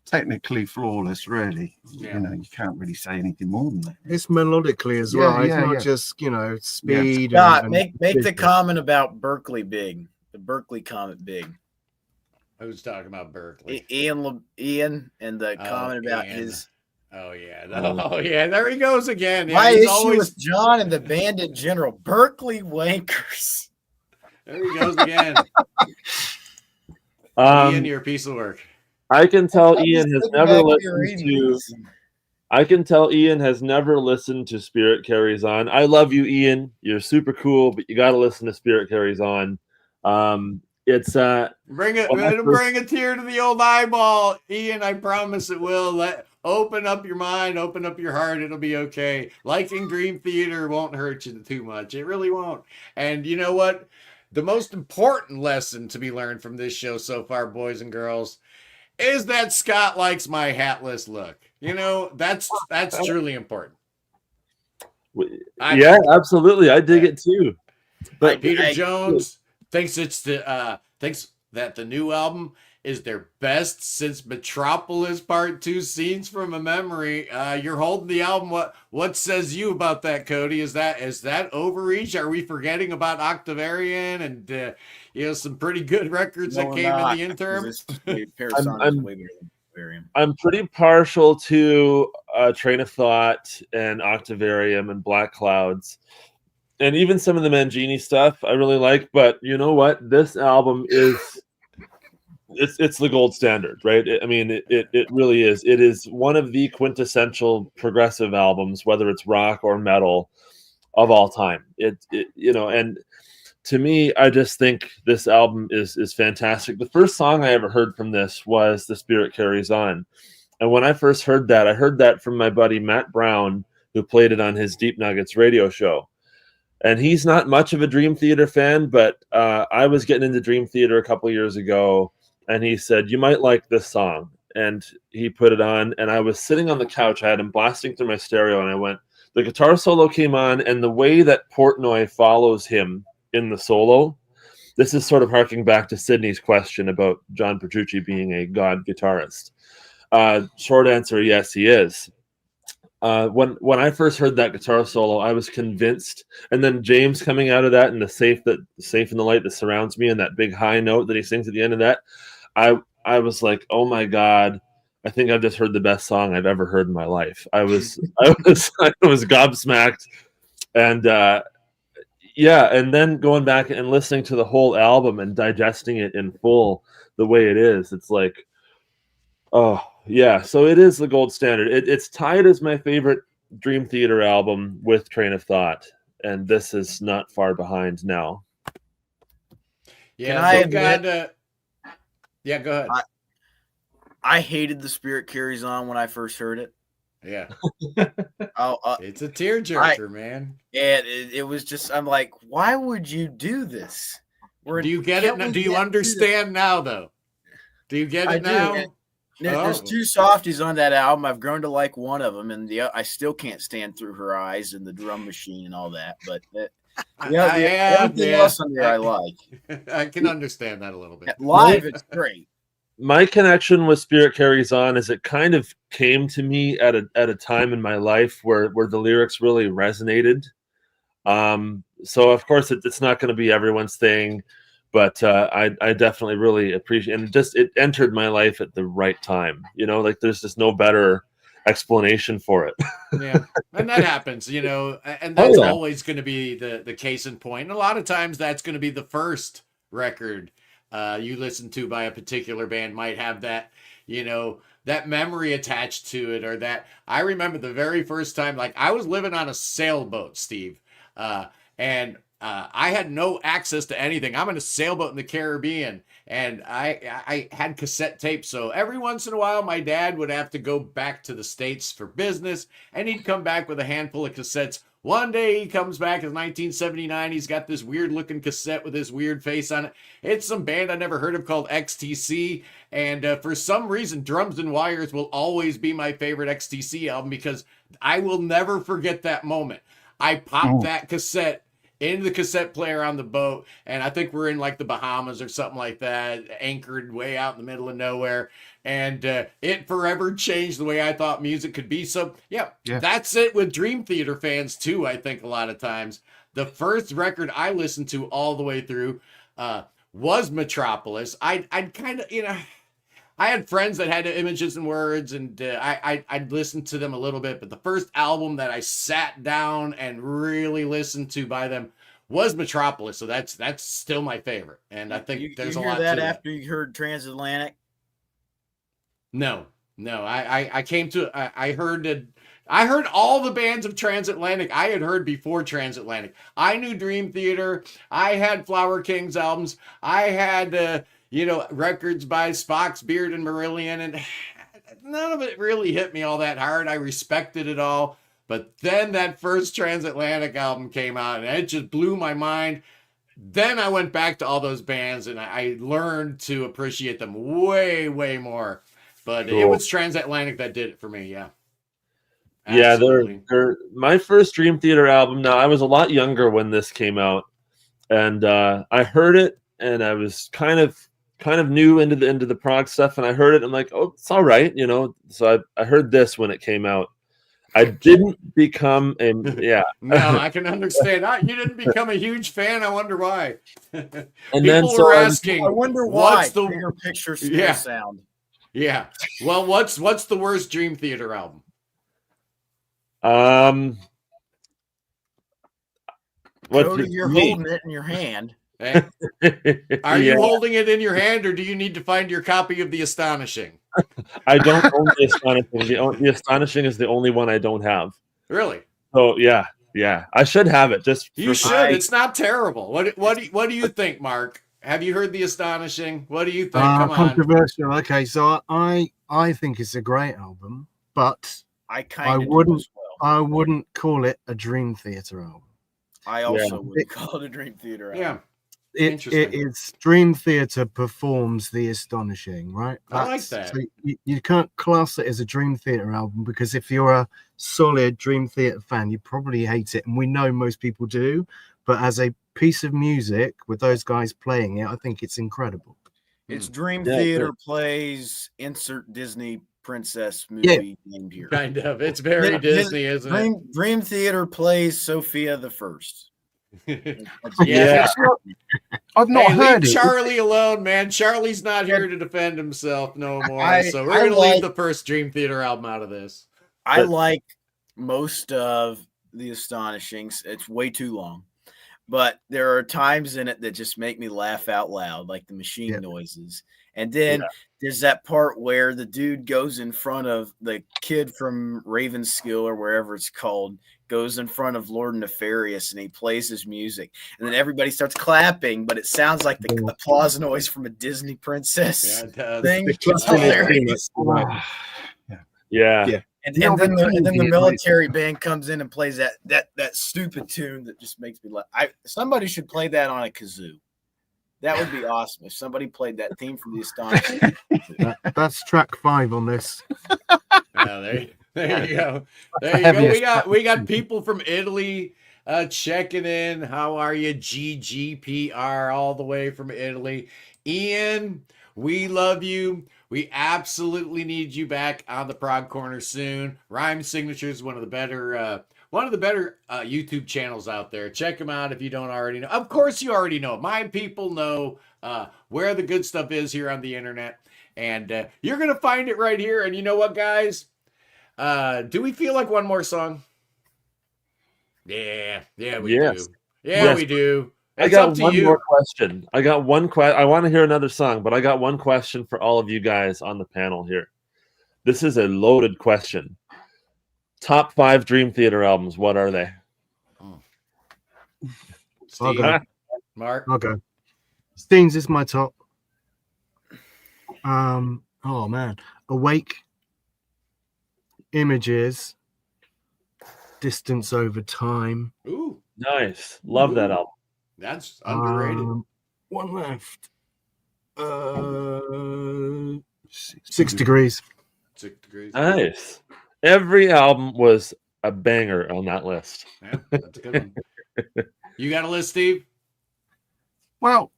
technically flawless, really. You know, you can't really say anything more than that. It's melodically as well. It's not just, you know, speed. Scott, make the comment about Berkeley big. The Berkeley comment big. Who's talking about Berkeley? Ian, and the comment about his. Oh yeah, there he goes again. My issue with John and the band in general, Berkeley wankers. There he goes again. Ian, you're a piece of work. I can tell Ian has never listened to. I can tell Ian has never listened to Spirit Carries On. I love you, Ian. You're super cool, but you got to listen to Spirit Carries On. It's bring a tear to the old eyeball, Ian. I promise it will. Open up your mind, open up your heart. It'll be okay. Liking Dream Theater won't hurt you too much. It really won't. And you know what? The most important lesson to be learned from this show so far, boys and girls, is that Scott likes my hatless look. You know, that's truly important. Absolutely. I dig it too. But Peter Jones thinks thinks that the new album is their best since Metropolis Part 2, Scenes from a Memory. You're holding the album. What says you about that, Cody? Is that overreach? Are we forgetting about Octavarian and some pretty good records that came in the interim? I'm pretty partial to Train of Thought and Octavarium and Black Clouds. And even some of the Mangini stuff I really like, but you know what? This album is it's the gold standard, right? It really is. It is one of the quintessential progressive albums, whether it's rock or metal, of all time. And to me, I just think this album is fantastic. The first song I ever heard from this was The Spirit Carries On. And when I first heard that, I heard that from my buddy Matt Brown, who played it on his Deep Nuggets radio show. And he's not much of a Dream Theater fan, but I was getting into Dream Theater a couple years ago, and he said, you might like this song. And he put it on, and I was sitting on the couch. I had him blasting through my stereo, and I went, the guitar solo came on, and the way that Portnoy follows him in the solo, this is sort of harking back to Sydney's question about John Petrucci being a god guitarist. Short answer, yes, he is. When I first heard that guitar solo, I was convinced, and then James coming out of that, and the safe in the light that surrounds me, and that big high note that he sings at the end of that, I was like, oh my god, I think I've just heard the best song I've ever heard in my life. I was gobsmacked, and and then going back and listening to the whole album and digesting it in full the way it is, it's like, oh yeah. So it is the gold standard. It's tied as my favorite Dream Theater album with Train of Thought, and this is not far behind now. Yeah, go ahead. I hated The Spirit Carries On when I first heard it. Yeah. It's a tearjerker, man. And it was just, I'm like, why would you do this? Do you get it now? Do you understand now, though? Do you get it now? There's two softies on that album. I've grown to like one of them, and I still can't stand Through Her Eyes and the drum machine and all that. But everything else on there I like. I can understand that a little bit. Live, it's great. My connection with Spirit Carries On is it kind of came to me at a time in my life where the lyrics really resonated. So of course it's not going to be everyone's thing, but I definitely really appreciate, and it entered my life at the right time. Like there's just no better explanation for it. Yeah, and that happens, and that's always going to be the case in point. And a lot of times that's going to be the first record you listen to by a particular band might have that, that memory attached to it, or that I remember the very first time, like I was living on a sailboat, Steve, and I had no access to anything. I'm in a sailboat in the Caribbean, and I had cassette tapes. So every once in a while, my dad would have to go back to the States for business, and he'd come back with a handful of cassettes. One day he comes back in 1979. He's got this weird looking cassette with this weird face on it. It's some band I never heard of called XTC. And for some reason, Drums and Wires will always be my favorite XTC album because I will never forget that moment. I popped that cassette into the cassette player on the boat, and I think we're in like the Bahamas or something like that, anchored way out in the middle of nowhere. And it forever changed the way I thought music could be. So, yeah, that's it with Dream Theater fans, too, I think a lot of times. The first record I listened to all the way through was Metropolis. I'd kind of, I had friends that had Images and Words, and I'd listen to them a little bit. But the first album that I sat down and really listened to by them was Metropolis. So that's still my favorite. And I think there's a lot to that. After you heard Transatlantic? No. I came to I heard all the bands of Transatlantic I had heard before Transatlantic. I knew Dream Theater. I had Flower Kings albums. I had records by Spock's Beard and Marillion, and none of it really hit me all that hard. I respected it all. But then that first Transatlantic album came out, and it just blew my mind. Then I went back to all those bands, and I learned to appreciate them way, way more. But It was Transatlantic that did it for me, yeah. Absolutely. Yeah, they're my first Dream Theater album. Now, I was a lot younger when this came out, and I heard it, and I was kind of new into the prog stuff, and I heard it, and I'm like, oh, it's all right, So I heard this when it came out. I didn't become a No, I can understand. You didn't become a huge fan. I wonder why. And people were asking. I wonder why. What's the bigger picture sound? Yeah. Well, what's the worst Dream Theater album? You're holding it in your hand. Hey, are you holding it in your hand, or do you need to find your copy of The Astonishing? I don't own The Astonishing. The Astonishing is the only one I don't have. Really? Oh yeah. I should have it. You should. It's not terrible. What do you think, Mark? Have you heard The Astonishing? What do you think? Come on. Controversial. Okay, so I think it's a great album, but I wouldn't call it a Dream Theater album. I also would call it a Dream Theater album. Yeah. it is Dream Theater performs the Astonishing, right? I like that. So you can't class it as a Dream Theater album, because if you're a solid Dream Theater fan, you probably hate it, and we know most people do. But as a piece of music with those guys playing it, I think it's incredible. It's Dream Theater plays insert Disney princess movie named here. Kind of. It's very Disney, isn't it? Dream Theater plays Sophia the First. Yeah. I've not heard leave it. Charlie alone, man. Charlie's not here to defend himself no more. So we're gonna leave the first Dream Theater album out of this. I like most of the Astonishings. It's way too long. But there are times in it that just make me laugh out loud, like the machine noises. And then there's that part where the dude goes in front of the kid from Ravenskill or wherever it's called, goes in front of Lord Nefarious, and he plays his music. And then everybody starts clapping, but it sounds like the applause noise from a Disney princess thing. It's hilarious. Yeah. And then the military band comes in and plays that stupid tune that just makes me laugh. Somebody should play that on a kazoo. That would be awesome if somebody played that theme from the Astonishing. That's track 5 on this. There you go. There you go. We got people from Italy checking in. How are you? GGPR all the way from Italy. Ian, we love you. We absolutely need you back on the Prog Corner soon. Rhyme Signatures, one of the better YouTube channels out there. Check them out if you don't already know. Of course, you already know. My people know where the good stuff is here on the internet, and you're gonna find it right here. And you know what, guys? Do we feel like one more song? Yeah, we do. Yeah, we do. I got one more question. I want to hear another song, but I got one question for all of you guys on the panel here. This is a loaded question. Top 5 Dream Theater albums. What are they? Steve, I'll go. Mark. I'll go. Stings is my top. Oh man, Awake, Images, Distance Over Time. Ooh, nice. Love that album. That's underrated. One left. 6 Degrees. 6 Degrees. Nice. Every album was a banger on that list. Yeah, that's a good one. You got a list, Steve? Well,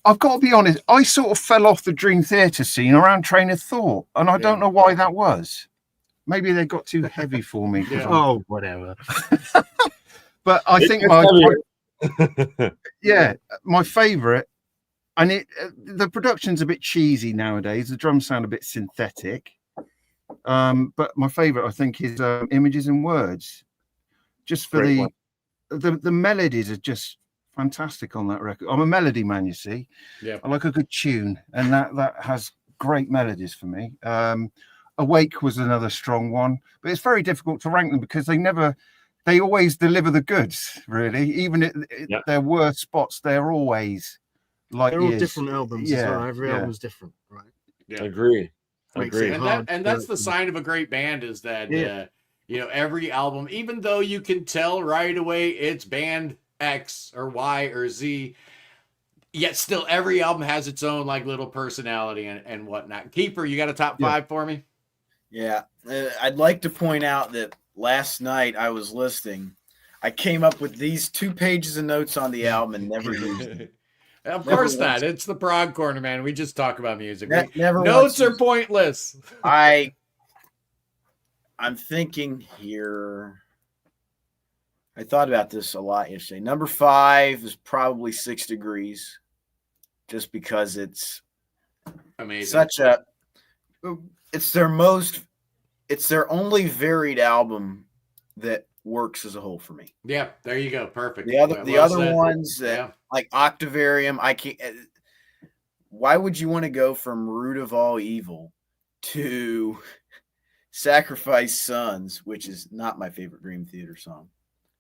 I've got to be honest. I sort of fell off the Dream Theater scene around Train of Thought, and I don't know why that was. Maybe they got too heavy for me. Oh, whatever. But I think my favorite, and the production's a bit cheesy nowadays. The drums sound a bit synthetic. But my favorite, I think, is Images and Words. Just for the melodies are just fantastic on that record. I'm a melody man, you see. Yeah. I like a good tune, and that has great melodies for me. Awake was another strong one, but it's very difficult to rank them because they always deliver the goods, really. Even at their worst spots, they're always like they're all different albums as well. Every album's different, right? Yeah. Agree. And that's the sign of a great band is that every album, even though you can tell right away it's band X or Y or Z, yet still every album has its own like little personality and whatnot. Keeper, you got a top 5 for me? Yeah, I'd like to point out that last night I was listening. I came up with these 2 pages of notes on the album and never used them. Of course not. It's the Prog Corner, man. We just talk about music. Notes are pointless. I'm thinking here. I thought about this a lot yesterday. Number 5 is probably 6 Degrees, just because it's amazing. It's their only varied album that works as a whole for me. Yeah, there you go. Perfect. The other ones that like Octavarium, I can't. Why would you want to go from Root of All Evil to Sacrifice Sons, which is not my favorite Dream Theater song?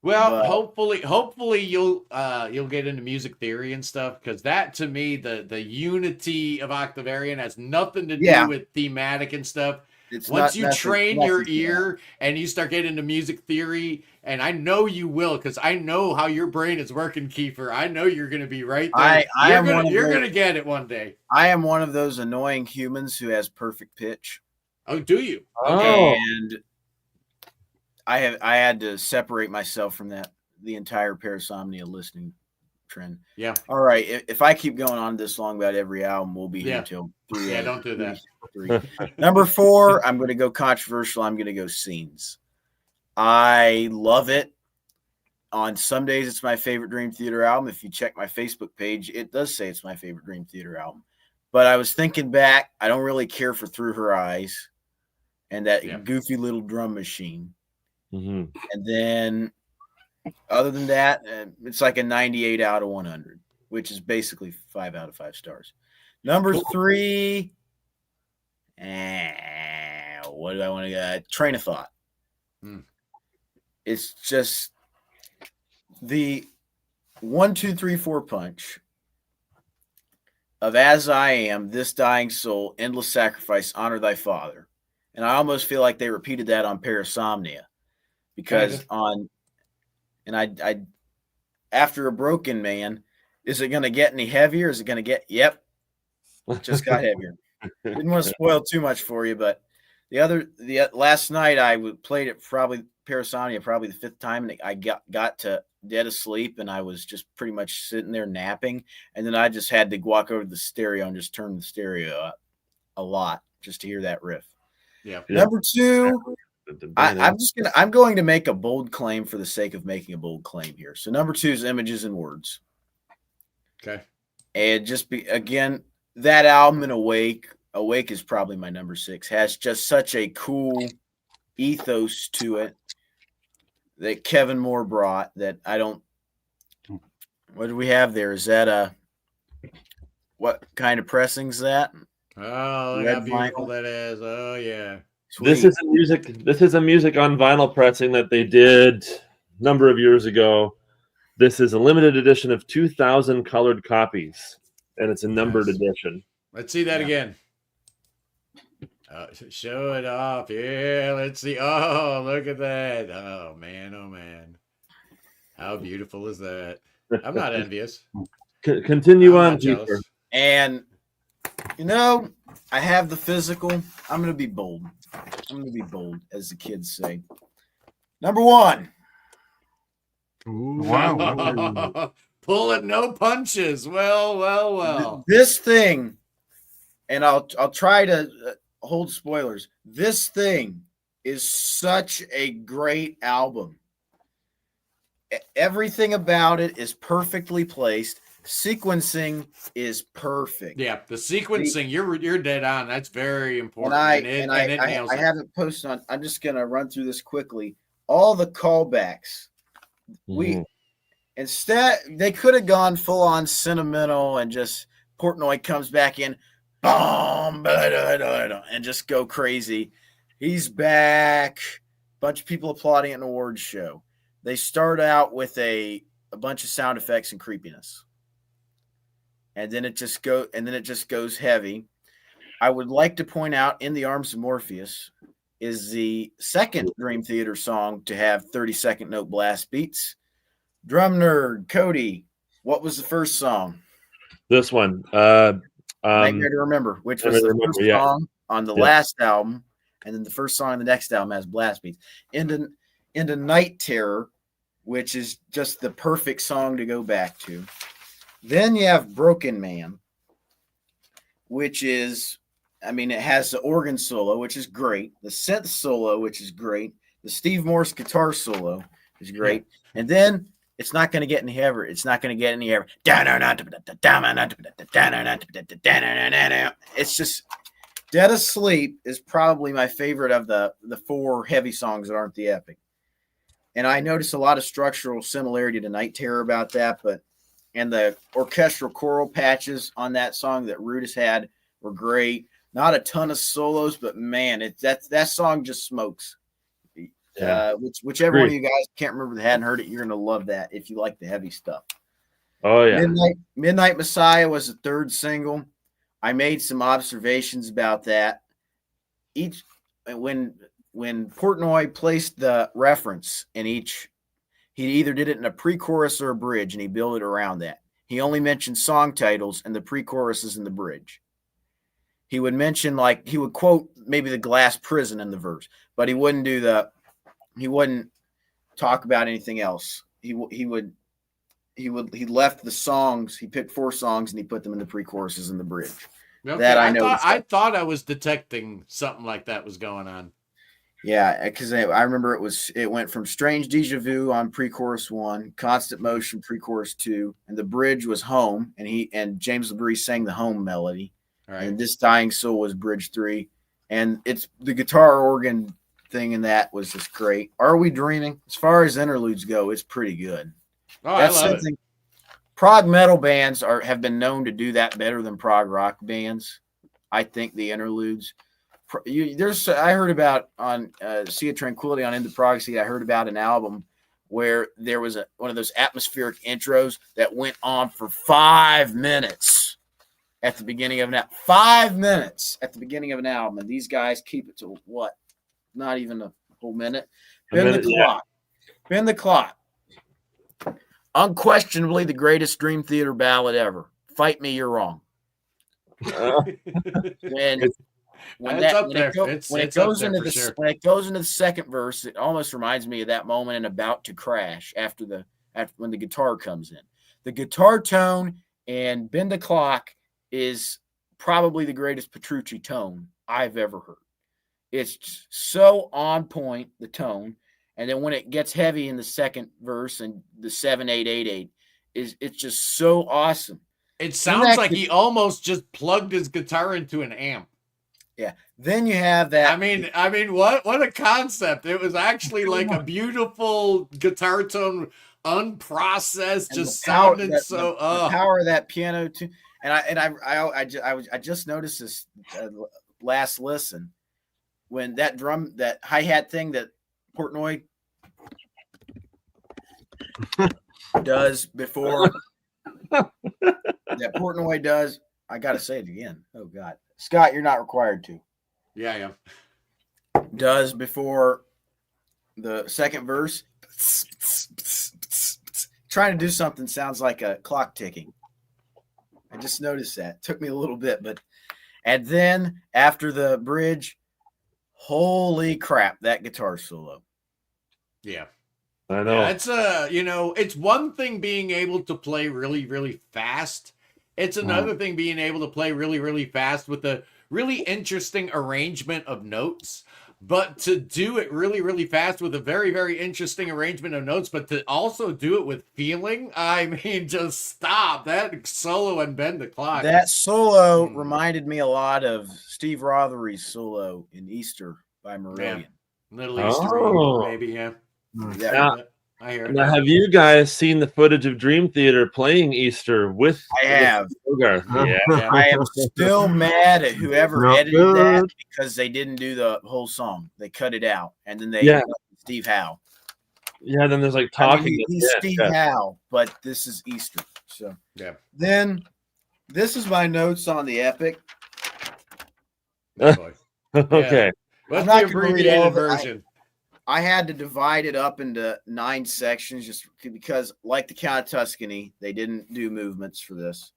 Well, hopefully you'll get into music theory and stuff, because that to me the unity of Octavarium has nothing to do with thematic and stuff. Once you train your ear and you start getting into music theory, and I know you will, because I know how your brain is working, Kiefer. I know you're going to be right there. You're going to get it one day. I am one of those annoying humans who has perfect pitch. Oh, do you? Okay. And I had to separate myself from the entire Parasomnia listening trend. Yeah. All right. If I keep going on this long about every album, we'll be here till 3 Yeah, don't do that. 3. Number 4, I'm going to go controversial. I'm going to go Scenes. I love it. On some days, it's my favorite Dream Theater album. If you check my Facebook page, it does say it's my favorite Dream Theater album. But I was thinking back, I don't really care for Through Her Eyes and that goofy little drum machine. Mm-hmm. And then other than that, it's like a 98 out of 100, which is basically 5 out of 5 stars. Number 3, what do I want to get? Train of Thought. It's just the 1, 2, 3, 4 punch of As I Am, This Dying Soul, Endless Sacrifice, Honor Thy Father. And I almost feel like they repeated that on Parasomnia, because I after A Broken Man, is it going to get any heavier? Is it going to get, just got heavier. Didn't want to spoil too much for you, but the last night I played it probably Parasomnia, probably the 5th time, and I got to dead asleep, and I was just pretty much sitting there napping, and then I just had to walk over to the stereo and just turn the stereo up a lot just to hear that riff. Yeah. Number 2, I'm going to make a bold claim for the sake of making a bold claim here. So number 2 is Images and Words. Okay. And just again, that album and Awake is probably my number 6, has just such a cool ethos to it that Kevin Moore brought that I don't. What do we have there? Is that what kind of pressing's that? Oh, look how beautiful that is. Oh yeah. Sweet. This is a music on vinyl pressing that they did a number of years ago. This is a limited edition of 2,000 colored copies, and it's a numbered edition. Let's see that again. Show it off. Yeah, let's see. Oh, look at that. Oh, man. How beautiful is that? I'm not envious. Continue on, Keeper. And, I have the physical. I'm going to be bold. As the kids say. Number 1. Ooh, wow. Pulling no punches. Well. This thing, and I'll try to hold spoilers. This thing is such a great album. Everything about it is perfectly placed. Sequencing is perfect. Yeah, the sequencing, you're dead on. That's very important. And I haven't posted on. I'm just gonna run through this quickly. All the callbacks. Instead they could have gone full on sentimental and just Portnoy comes back in, boom, and just go crazy. He's back. Bunch of people applauding at an awards show. They start out with a bunch of sound effects and creepiness. And then it just goes heavy. I would like to point out In the Arms of Morpheus is the second Dream Theater song to have 30-second note blast beats. Drum nerd Cody, what was the first song? This one. Nightmare to Remember, which was the first song on the last album, and then the first song on the next album has blast beats. Into Night Terror, which is just the perfect song to go back to. Then you have Broken Man, which is, it has the organ solo, which is great. The synth solo, which is great. The Steve Morse guitar solo is great. And then it's not going to get any heavier. It's just Dead Asleep is probably my favorite of the 4 heavy songs that aren't the epic. And I noticed a lot of structural similarity to Night Terror about that, and the orchestral choral patches on that song that Rudis had were great. Not a ton of solos, but man, that song just smokes. Yeah. Whichever one of you guys can't remember that hadn't heard it, you're gonna love that if you like the heavy stuff. Oh yeah. Midnight Messiah was the 3rd single. I made some observations about that. when Portnoy placed the reference in each, he either did it in a pre-chorus or a bridge, and he built it around that. He only mentioned song titles and the pre-choruses and the bridge. He would mention, like, he would quote maybe the Glass Prison in the verse, but he wouldn't talk about anything else. He left the songs. He picked 4 songs and he put them in the pre-choruses and the bridge. Okay, that I thought I was detecting something like that was going on. Yeah, because I remember it went from Strange Deja Vu on pre-chorus 1, Constant Motion pre-chorus 2, and the bridge was Home, and James LaBrie sang the Home melody. All right. And This Dying Soul was bridge 3, and it's the guitar organ thing in that was just great. Are We Dreaming? As far as interludes go, it's pretty good. Oh, I love it. Prog metal bands have been known to do that better than prog rock bands. I think the interludes. I heard about on Sea of Tranquility on Into Proxy. I heard about an album where there was one of those atmospheric intros that went on for 5 minutes at the beginning of 5 minutes at the beginning of an album, and these guys keep it to what? Not even a whole minute. Bend the clock. Bend the clock. Unquestionably the greatest Dream Theater ballad ever. Fight Me, You're Wrong. When it goes into the second verse, it almost reminds me of that moment in About to Crash after when the guitar comes in. The guitar tone and Bend the Clock is probably the greatest Petrucci tone I've ever heard. It's so on point, the tone. And then when it gets heavy in the second verse and the 7-8-8-8 it's just so awesome. It sounds like he almost just plugged his guitar into an amp. Yeah. Then you have that. I mean, what a concept. It was actually like a beautiful guitar tone, unprocessed, just sounded so the power of that piano too. And I just noticed this last listen when that drum, that hi-hat thing that Portnoy does before that Portnoy does. I got to say it again. Oh God, Scott, you're not required to. Yeah, I am. Does before the second verse. Trying to do something sounds like a clock ticking. I just noticed that. It took me a little bit, and then after the bridge, holy crap, that guitar solo. Yeah. I know. Yeah, it's one thing being able to play really, really fast. It's another thing being able to play really, really fast with a really interesting arrangement of notes. But to do it really, really fast with a very, very interesting arrangement of notes, but to also do it with feeling, I mean, just stop. That solo and Bend the Clock. That solo reminded me a lot of Steve Rothery's solo in Easter by Marillion. Yeah. Little Easter, maybe, yeah. I hear it. Now, have you guys seen the footage of Dream Theater playing Easter with? I have. Yeah. I am still mad at whoever edited that because they didn't do the whole song. They cut it out, and then they Steve Howe. Yeah, then there's like talking. He's Steve Howe, but this is Easter. So Then this is my notes on the epic. Okay. What's the abbreviated version? I had to divide it up into 9 sections just because, like the Count of Tuscany, they didn't do movements for this.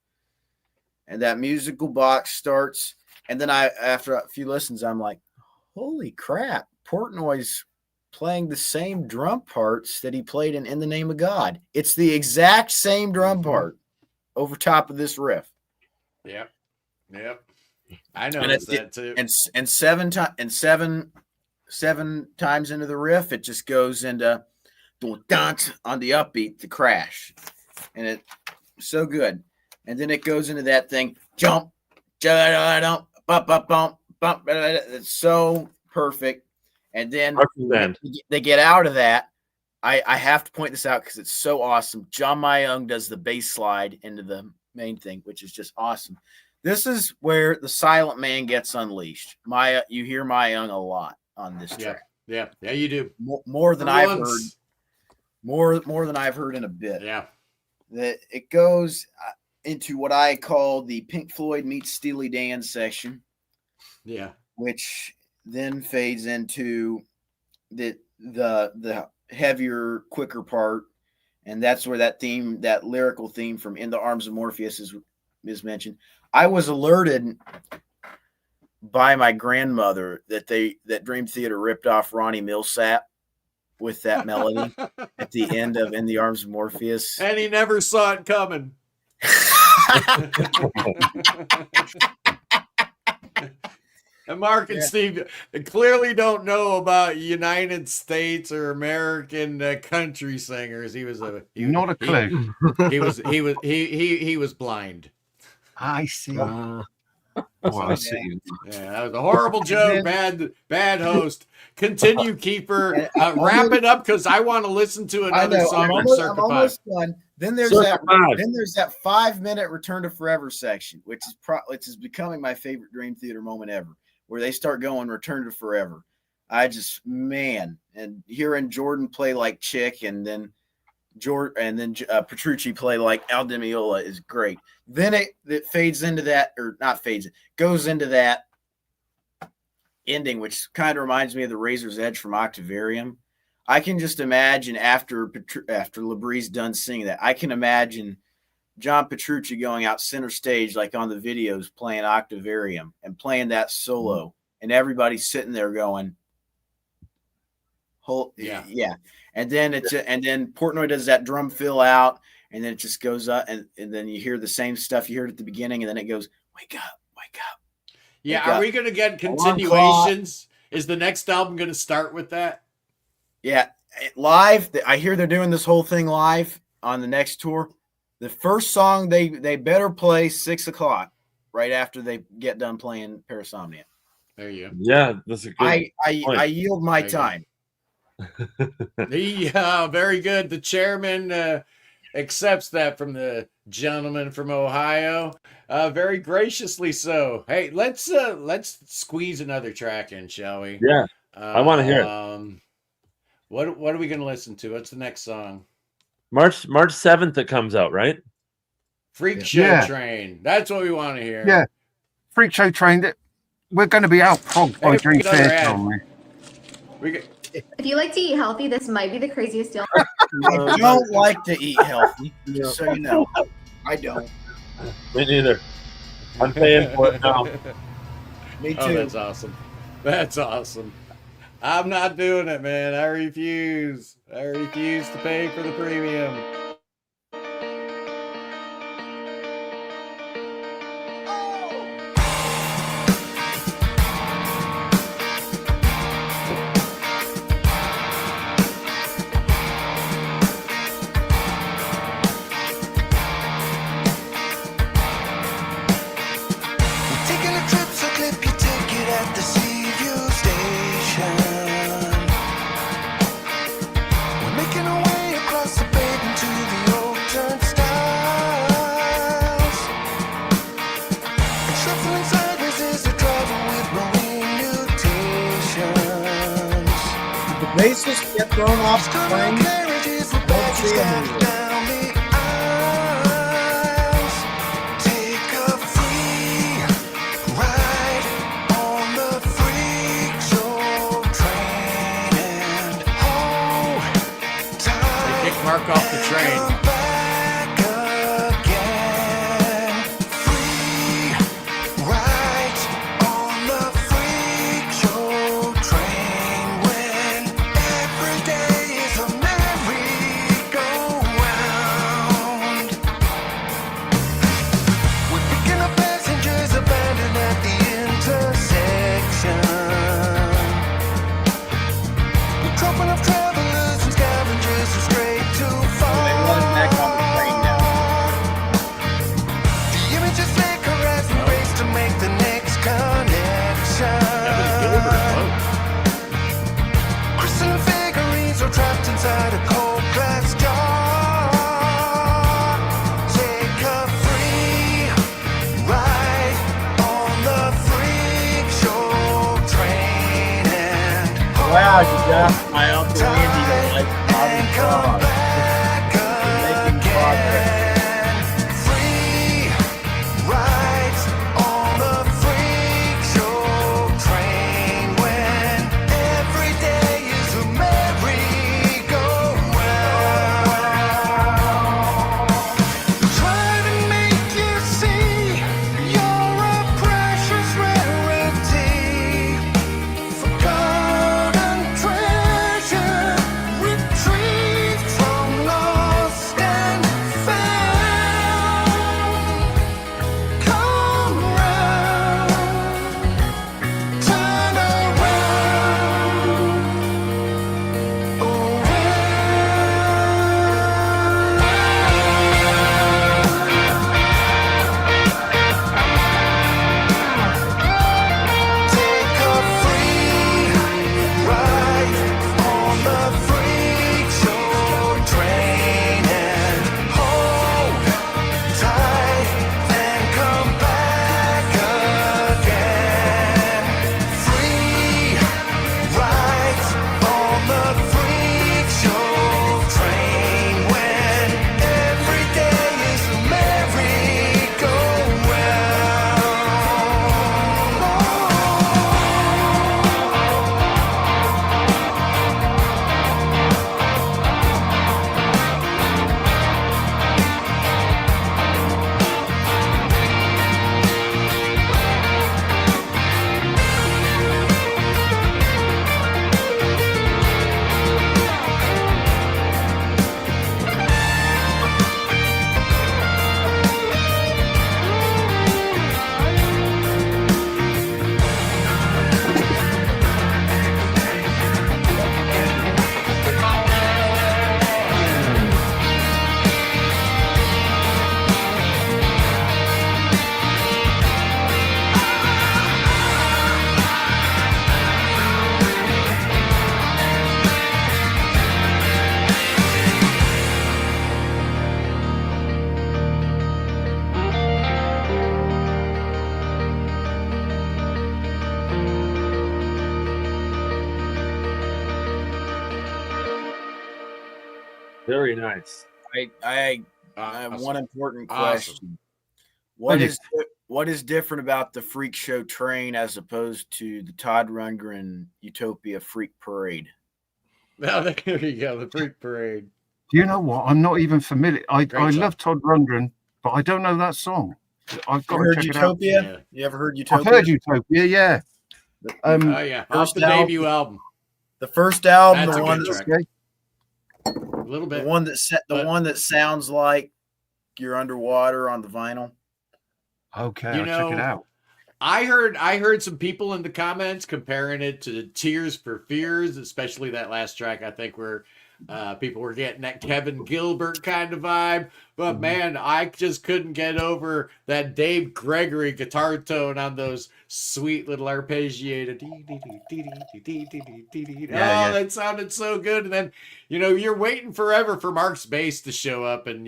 And that musical box starts, and then after a few listens, I'm like, holy crap, Portnoy's playing the same drum parts that he played in the Name of God. It's the exact same drum part over top of this riff. Yep. I noticed that too. And seven times into the riff, it just goes into on the upbeat, the crash, and it's so good. And then it goes into that thing, jump, bump, bump, bump, bump. It's so perfect. And then they get out of that. I have to point this out because it's so awesome. John Mayung does the bass slide into the main thing, which is just awesome. This is where the silent man gets unleashed. You hear Mayung a lot on this track. Yeah, you do. More than I've heard. More than I've heard in a bit. Yeah. It goes into what I call the Pink Floyd meets Steely Dan section. Yeah. Which then fades into the heavier, quicker part, and that's where that theme, that lyrical theme from "In the Arms of Morpheus" is mentioned. I was alerted by my grandmother that Dream Theater ripped off Ronnie Milsap with that melody at the end of "In the Arms of Morpheus," and he never saw it coming. And Mark and Steve clearly don't know about United States or American country singers. He was not a clue. He was blind. I see. I see. Yeah, that was a horrible joke. Bad host. Continue, Keeper. Wrap it up because I want to listen to another song from Circa 5. I'm almost done. Then there's that 5-minute Return to Forever section, which is becoming my favorite Dream Theater moment ever, where they start going Return to Forever. And hearing Jordan play like Chick, and then Petrucci play like Al Di Meola is great. Then it fades into that, or not fades, it goes into that ending, which kind of reminds me of the Razor's Edge from Octavarium. I can just imagine after LaBrie's done singing that, I can imagine John Petrucci going out center stage, like on the videos, playing Octavarium and playing that solo, and everybody sitting there going, yeah. And then Portnoy does that drum fill out, and then it just goes up, and then you hear the same stuff you heard at the beginning, and then it goes, wake up. Yeah, are we going to get continuations? Is the next album going to start with that? Yeah, live. I hear they're doing this whole thing live on the next tour. The first song they better play 6:00 right after they get done playing Parasomnia. There you go. Yeah, that's a good point. I yield my time. Yeah, very good. The chairman accepts that from the gentleman from Ohio, very graciously so. Hey, let's squeeze another track in, shall we? Yeah, I want to hear it. What are we going to listen to? What's the next song? March 7th it comes out, right? Freakshow Train. That's what we want to hear. Yeah, Freakshow Train. We're going to be out Prog by Dream Theater. If you like to eat healthy, this might be the craziest deal. I don't like to eat healthy, just so you know. I don't. Me neither. I'm paying for it now. Me too. Oh, that's awesome. That's awesome. I'm not doing it, man. I refuse. I refuse to pay for the premium. Taking a trip, so clip your ticket at the Seaview station. We're making our way across the bay into the old turnstiles. And shuffling sideways is a driver with marine mutations. The bassist get thrown off the plane. Don't see him anymore. Mark off the train. Inside a cold glass jar. Take a free ride on the Freakshow Train and wow, you got my Uncle Andy to like Bobby Frog. Making progress. free rides on the Freakshow Train when Very nice. I have one important Awesome. question. What is different about the Freak Show Train as opposed to the Todd Rundgren Utopia Freak Parade? Now there you go, the Freak Parade. Do you know what? I'm not even familiar. I song. love Todd Rundgren, but I don't know that song. I've got You to heard check it out. Utopia? Yeah. You ever heard Utopia? I've heard Utopia, yeah. Oh yeah, off First the debut album. The first album, That's the a one good that's track. A little bit. the one that sounds like you're underwater on the vinyl. Okay, You I'll know, check it out. I heard some people in the comments comparing it to the Tears for Fears, especially that last track. I think where people were getting that Kevin Gilbert kind of vibe. But man, I just couldn't get over that Dave Gregory guitar tone on those sweet little arpeggiated. Yeah. That sounded so good. And then, you're waiting forever for Mark's bass to show up, and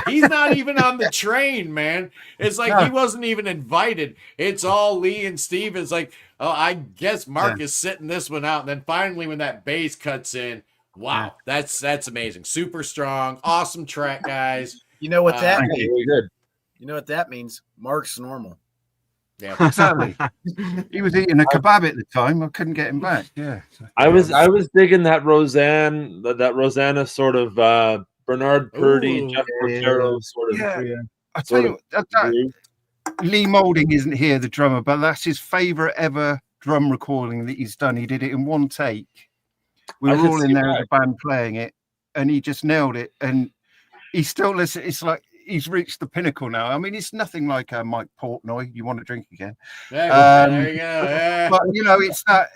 he's not even on the train, man. It's like he wasn't even invited. It's all Lee and Steve. It's like, oh, I guess Mark is sitting this one out. And then finally, when that bass cuts in, wow, that's amazing. Super strong, awesome track, guys. You know what that means? Really good. You know what that means? Mark's normal. Yeah, Exactly. He was eating a kebab at the time. I couldn't get him back. Yeah. I was digging that Rosanna sort of Bernard Purdy, Ooh, Jeff Porcaro sort of. Yeah. I tell you, groove. Lee Moulding isn't here, the drummer, but that's his favorite ever drum recording that he's done. He did it in one take. We were all in there as a band playing it, and he just nailed it. And he still listen. It's like he's reached the pinnacle now. I mean, it's nothing like Mike Portnoy. You want to drink again? there you go. Yeah. But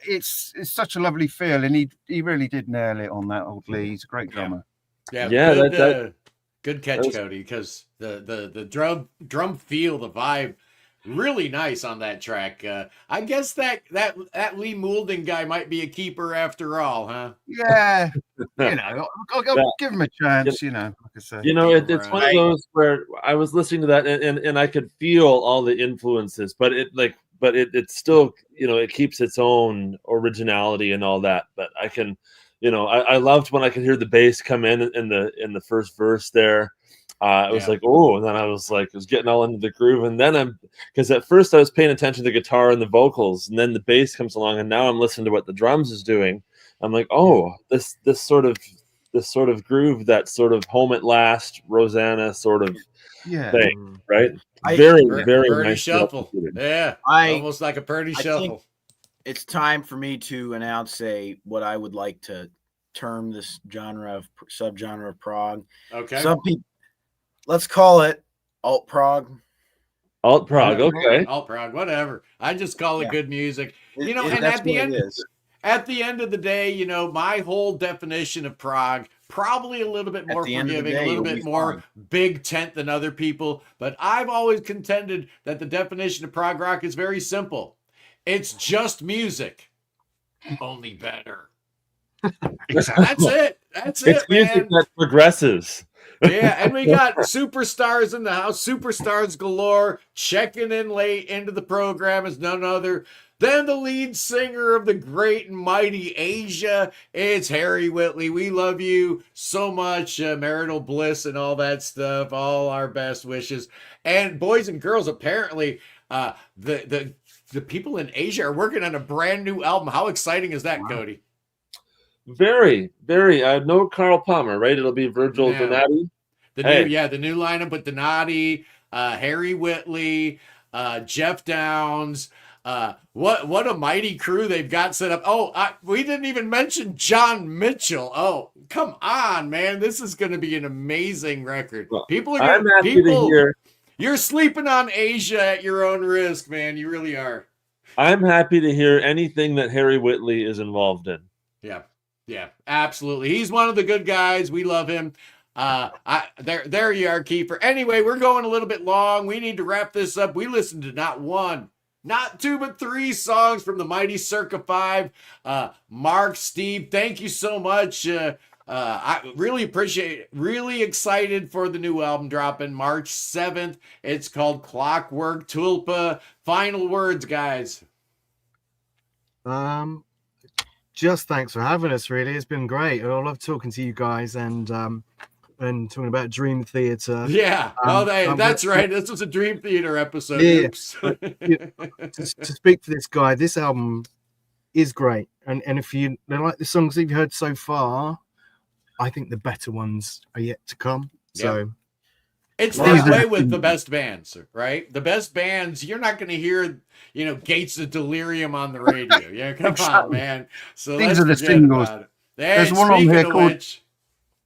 it's such a lovely feel, and he really did nail it on that old Lee. He's a great drummer. Yeah. Good catch, Cody, because the drum feel, the vibe, really nice on that track. I guess that Lee Moulding guy might be a keeper after all, huh? Yeah, I'll give him a chance. Like I say. It's one of those where I was listening to that and I could feel all the influences, but it's still it keeps its own originality and all that. But I can. I loved when I could hear the bass come in the first verse there. It was like, oh, and then I was getting all into the groove. And then because at first I was paying attention to the guitar and the vocals, and then the bass comes along, and now I'm listening to what the drums is doing. I'm like, oh, this sort of groove, that sort of Home at Last, Rosanna sort of thing, right? Very Purdy nice shuffle. Yeah, almost like a Purdy shuffle. It's time for me to announce what I would like to term this subgenre of prog. Okay. Some people, let's call it alt prog. Alt prog, okay. Alt prog, whatever. I just call it good music. And at the end of the day, my whole definition of prog, probably a little bit more forgiving, a little bit more big tent than other people, but I've always contended that the definition of prog rock is very simple. It's just music, only better. Exactly. That's it's it, man. Music that progresses. Yeah, and we got superstars in the house, superstars galore. Checking in late into the program is none other than the lead singer of the great and mighty Asia. It's Harry Whitley. We love you so much. Marital bliss and all that stuff. All our best wishes. And boys and girls, apparently, the people in Asia are working on a brand new album. How exciting is that, Cody? Very, very. No Carl Palmer, right? It'll be Virgil Donati. The new lineup with Donati, Harry Whitley, Jeff Downs. What a mighty crew they've got set up. Oh, we didn't even mention John Mitchell. Oh, come on, man! This is going to be an amazing record. Well, People are I'm happy to hear. You're sleeping on Asia at your own risk, man. You really are. I'm happy to hear anything that Harry Whitley is involved in. Yeah, absolutely. He's one of the good guys. We love him. There you are, Kiefer. Anyway, we're going a little bit long. We need to wrap this up. We listened to not one, not two, but three songs from the mighty Circa 5. Mark, Steve, thank you so much. I really appreciate it. Really excited for the new album dropping March 7th. It's called Clockwork Tulpa. Final words, guys. Just thanks for having us, really. It's been great. I love talking to you guys, and and talking about Dream Theater. Yeah. That's right. This was a Dream Theater episode. Yeah. Oops. To speak for this guy, this album is great. And if you like the songs that you've heard so far, I think the better ones are yet to come. So it's that way with the best bands, right? The best bands, you're not going to hear, Gates of Delirium on the radio. Yeah, come on, man. So these are the singles. There's one on here called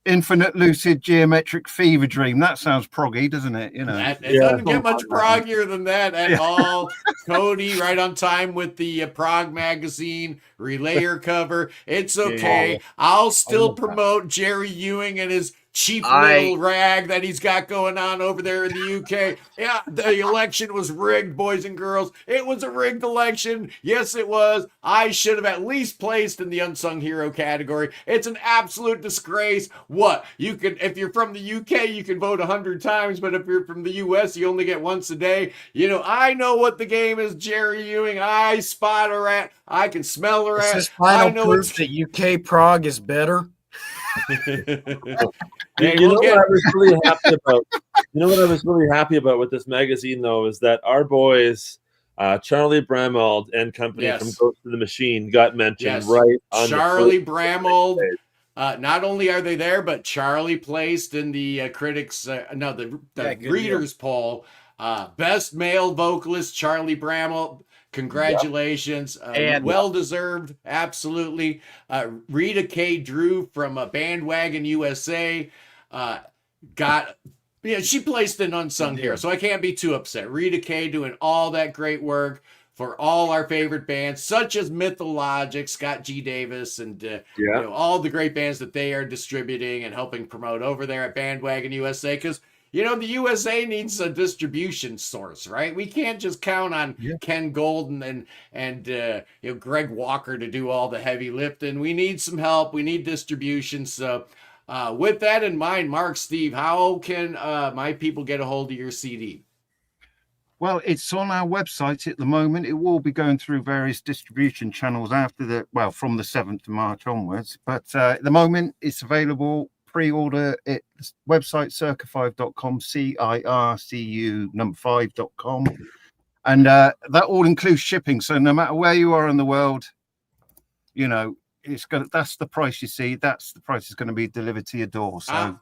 Infinite Lucid Geometric Fever Dream. That sounds proggy, doesn't it? It doesn't get much proggier than that at all. Cody, right on time with the Prog magazine relayer cover. It's okay. I'll still promote Jerry Ewing and his cheap little rag that he's got going on over there in the UK. Yeah, the election was rigged, boys and girls. It was a rigged election. Yes, it was. I should have at least placed in the unsung hero category. It's an absolute disgrace. What? You can, if you're from the UK, you can vote 100 times, but if you're from the US, you only get once a day. I know what the game is, Jerry Ewing. I spot a rat. I can smell a rat. Is this final proof that UK Prague is better? You know what I was really happy about? You know what I was really happy about with this magazine, though, is that our boys, Charlie Bramald and company from Ghost of the Machine, got mentioned right on Charlie Bramald. Not only are they there, but Charlie placed in the critics, the readers poll, best male vocalist, Charlie Bramald. Congratulations. And well-deserved. Absolutely. Rita K. Drew from Bandwagon USA she placed an unsung hero, so I can't be too upset. Rita K. doing all that great work for all our favorite bands, such as Mythologic, Scott G. Davis, and all the great bands that they are distributing and helping promote over there at Bandwagon USA, because the USA needs a distribution source, right? We can't just count on Ken Golden and Greg Walker to do all the heavy lifting. We need some help. We need distribution. So with that in mind, Mark, Steve, how can my people get a hold of your CD? Well, it's on our website at the moment. It will be going through various distribution channels from the 7th of March onwards. But at the moment, it's available. Pre-order it, website circa5.com, CIRCU5.com, and that all includes shipping. So no matter where you are in the world, that's the price you see. That's the price it's going to be delivered to your door. So I'm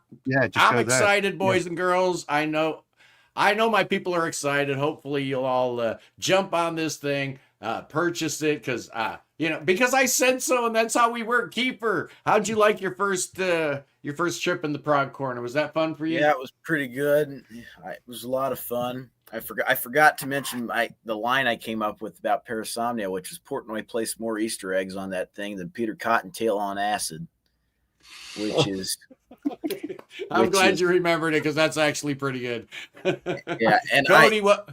excited, boys and girls. I know my people are excited. Hopefully you'll all jump on this thing, purchase it, because I said so, and that's how we work. Kiefer, how'd you like your first trip in the Prog Corner? Was that fun for you? Yeah, it was pretty good. It was a lot of fun. I forgot to mention the line I came up with about Parasomnia, which was Portnoy placed more Easter eggs on that thing than Peter Cottontail on acid, which is. I'm glad you remembered it, because that's actually pretty good. Yeah, and Cody, what?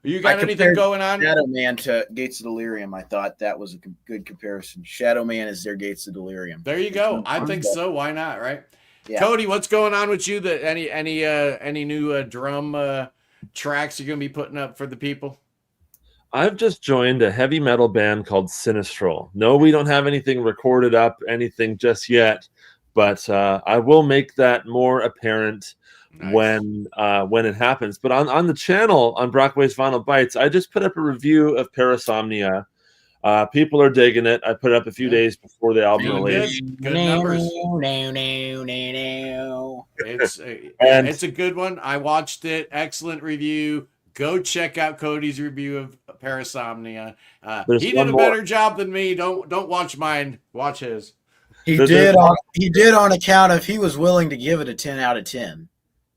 You got anything going on? Shadow Man to Gates of Delirium. I thought that was a good comparison. Shadow Man is their Gates of Delirium. There you go. I think so. Why not? Right? Yeah. Cody, what's going on with you? Any new drum tracks you're gonna be putting up for the people? I've just joined a heavy metal band called Sinistral. No, we don't have anything recorded up, anything just yet, but I will make that more apparent. Nice. When it happens. But on the channel on Brockway's Vinyl Bites, I just put up a review of Parasomnia. People are digging it. I put it up a few days before the album release. Good numbers. It's a good one. I watched it. Excellent review. Go check out Cody's review of Parasomnia. He did a better job than me. Don't watch mine. Watch his. He did on account of he was willing to give it a 10 out of 10.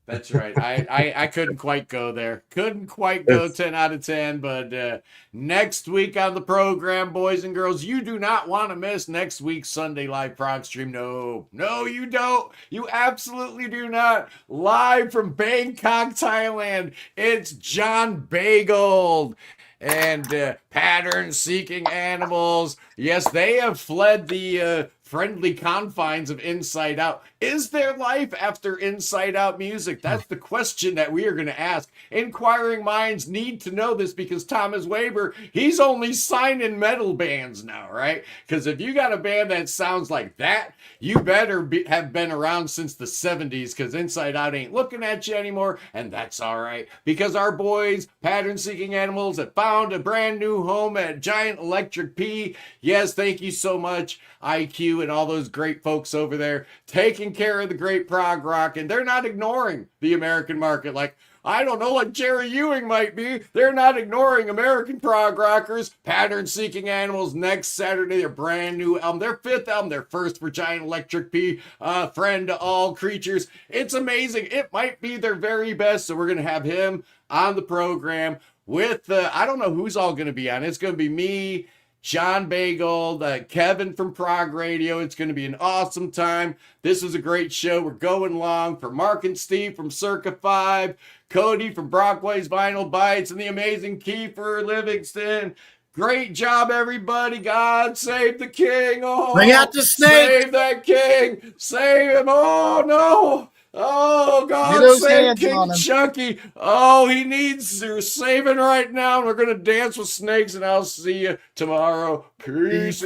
That's right. I couldn't quite go there. Couldn't quite go 10 out of 10. But next week on the program, boys and girls, you do not want to miss next week's Sunday Live Prog stream. No, you don't. You absolutely do not. Live from Bangkok, Thailand, it's John Bagel and pattern-seeking animals. Yes, they have fled the friendly confines of Inside Out. Is there life after Inside Out music? That's the question that we are going to ask. Inquiring minds need to know this because Thomas Weber, he's only signing metal bands now, right? Because if you got a band that sounds like that, you better have been around since the 70s, because Inside Out ain't looking at you anymore, and that's all right. Because our boys, Pattern Seeking Animals, have found a brand new home at Giant Electric P. Yes, thank you so much, IQ and all those great folks over there, taking care of the great prog rock, and they're not ignoring the American market like, I don't know, like Jerry Ewing might be. They're not ignoring American prog rockers. Pattern Seeking Animals next Saturday, their brand new album, their 5th album, their first for Giant Electric P, Friend to All Creatures. It's amazing. It might be their very best, so we're going to have him on the program with, I don't know who's all going to be on. It's going to be me, John Bagel, Kevin from Prog Radio. It's going to be an awesome time. This was a great show. We're going long for Mark and Steve from Circa 5, Cody from Brockway's Vinyl Bites, and the amazing Kiefer Livingston. Great job, everybody. God save the king. Oh, bring out the snake. Save that king. Save him. Oh, no. Oh, God save King Chucky. Oh, he needs saving right now. We're going to dance with snakes, and I'll see you tomorrow. Peace.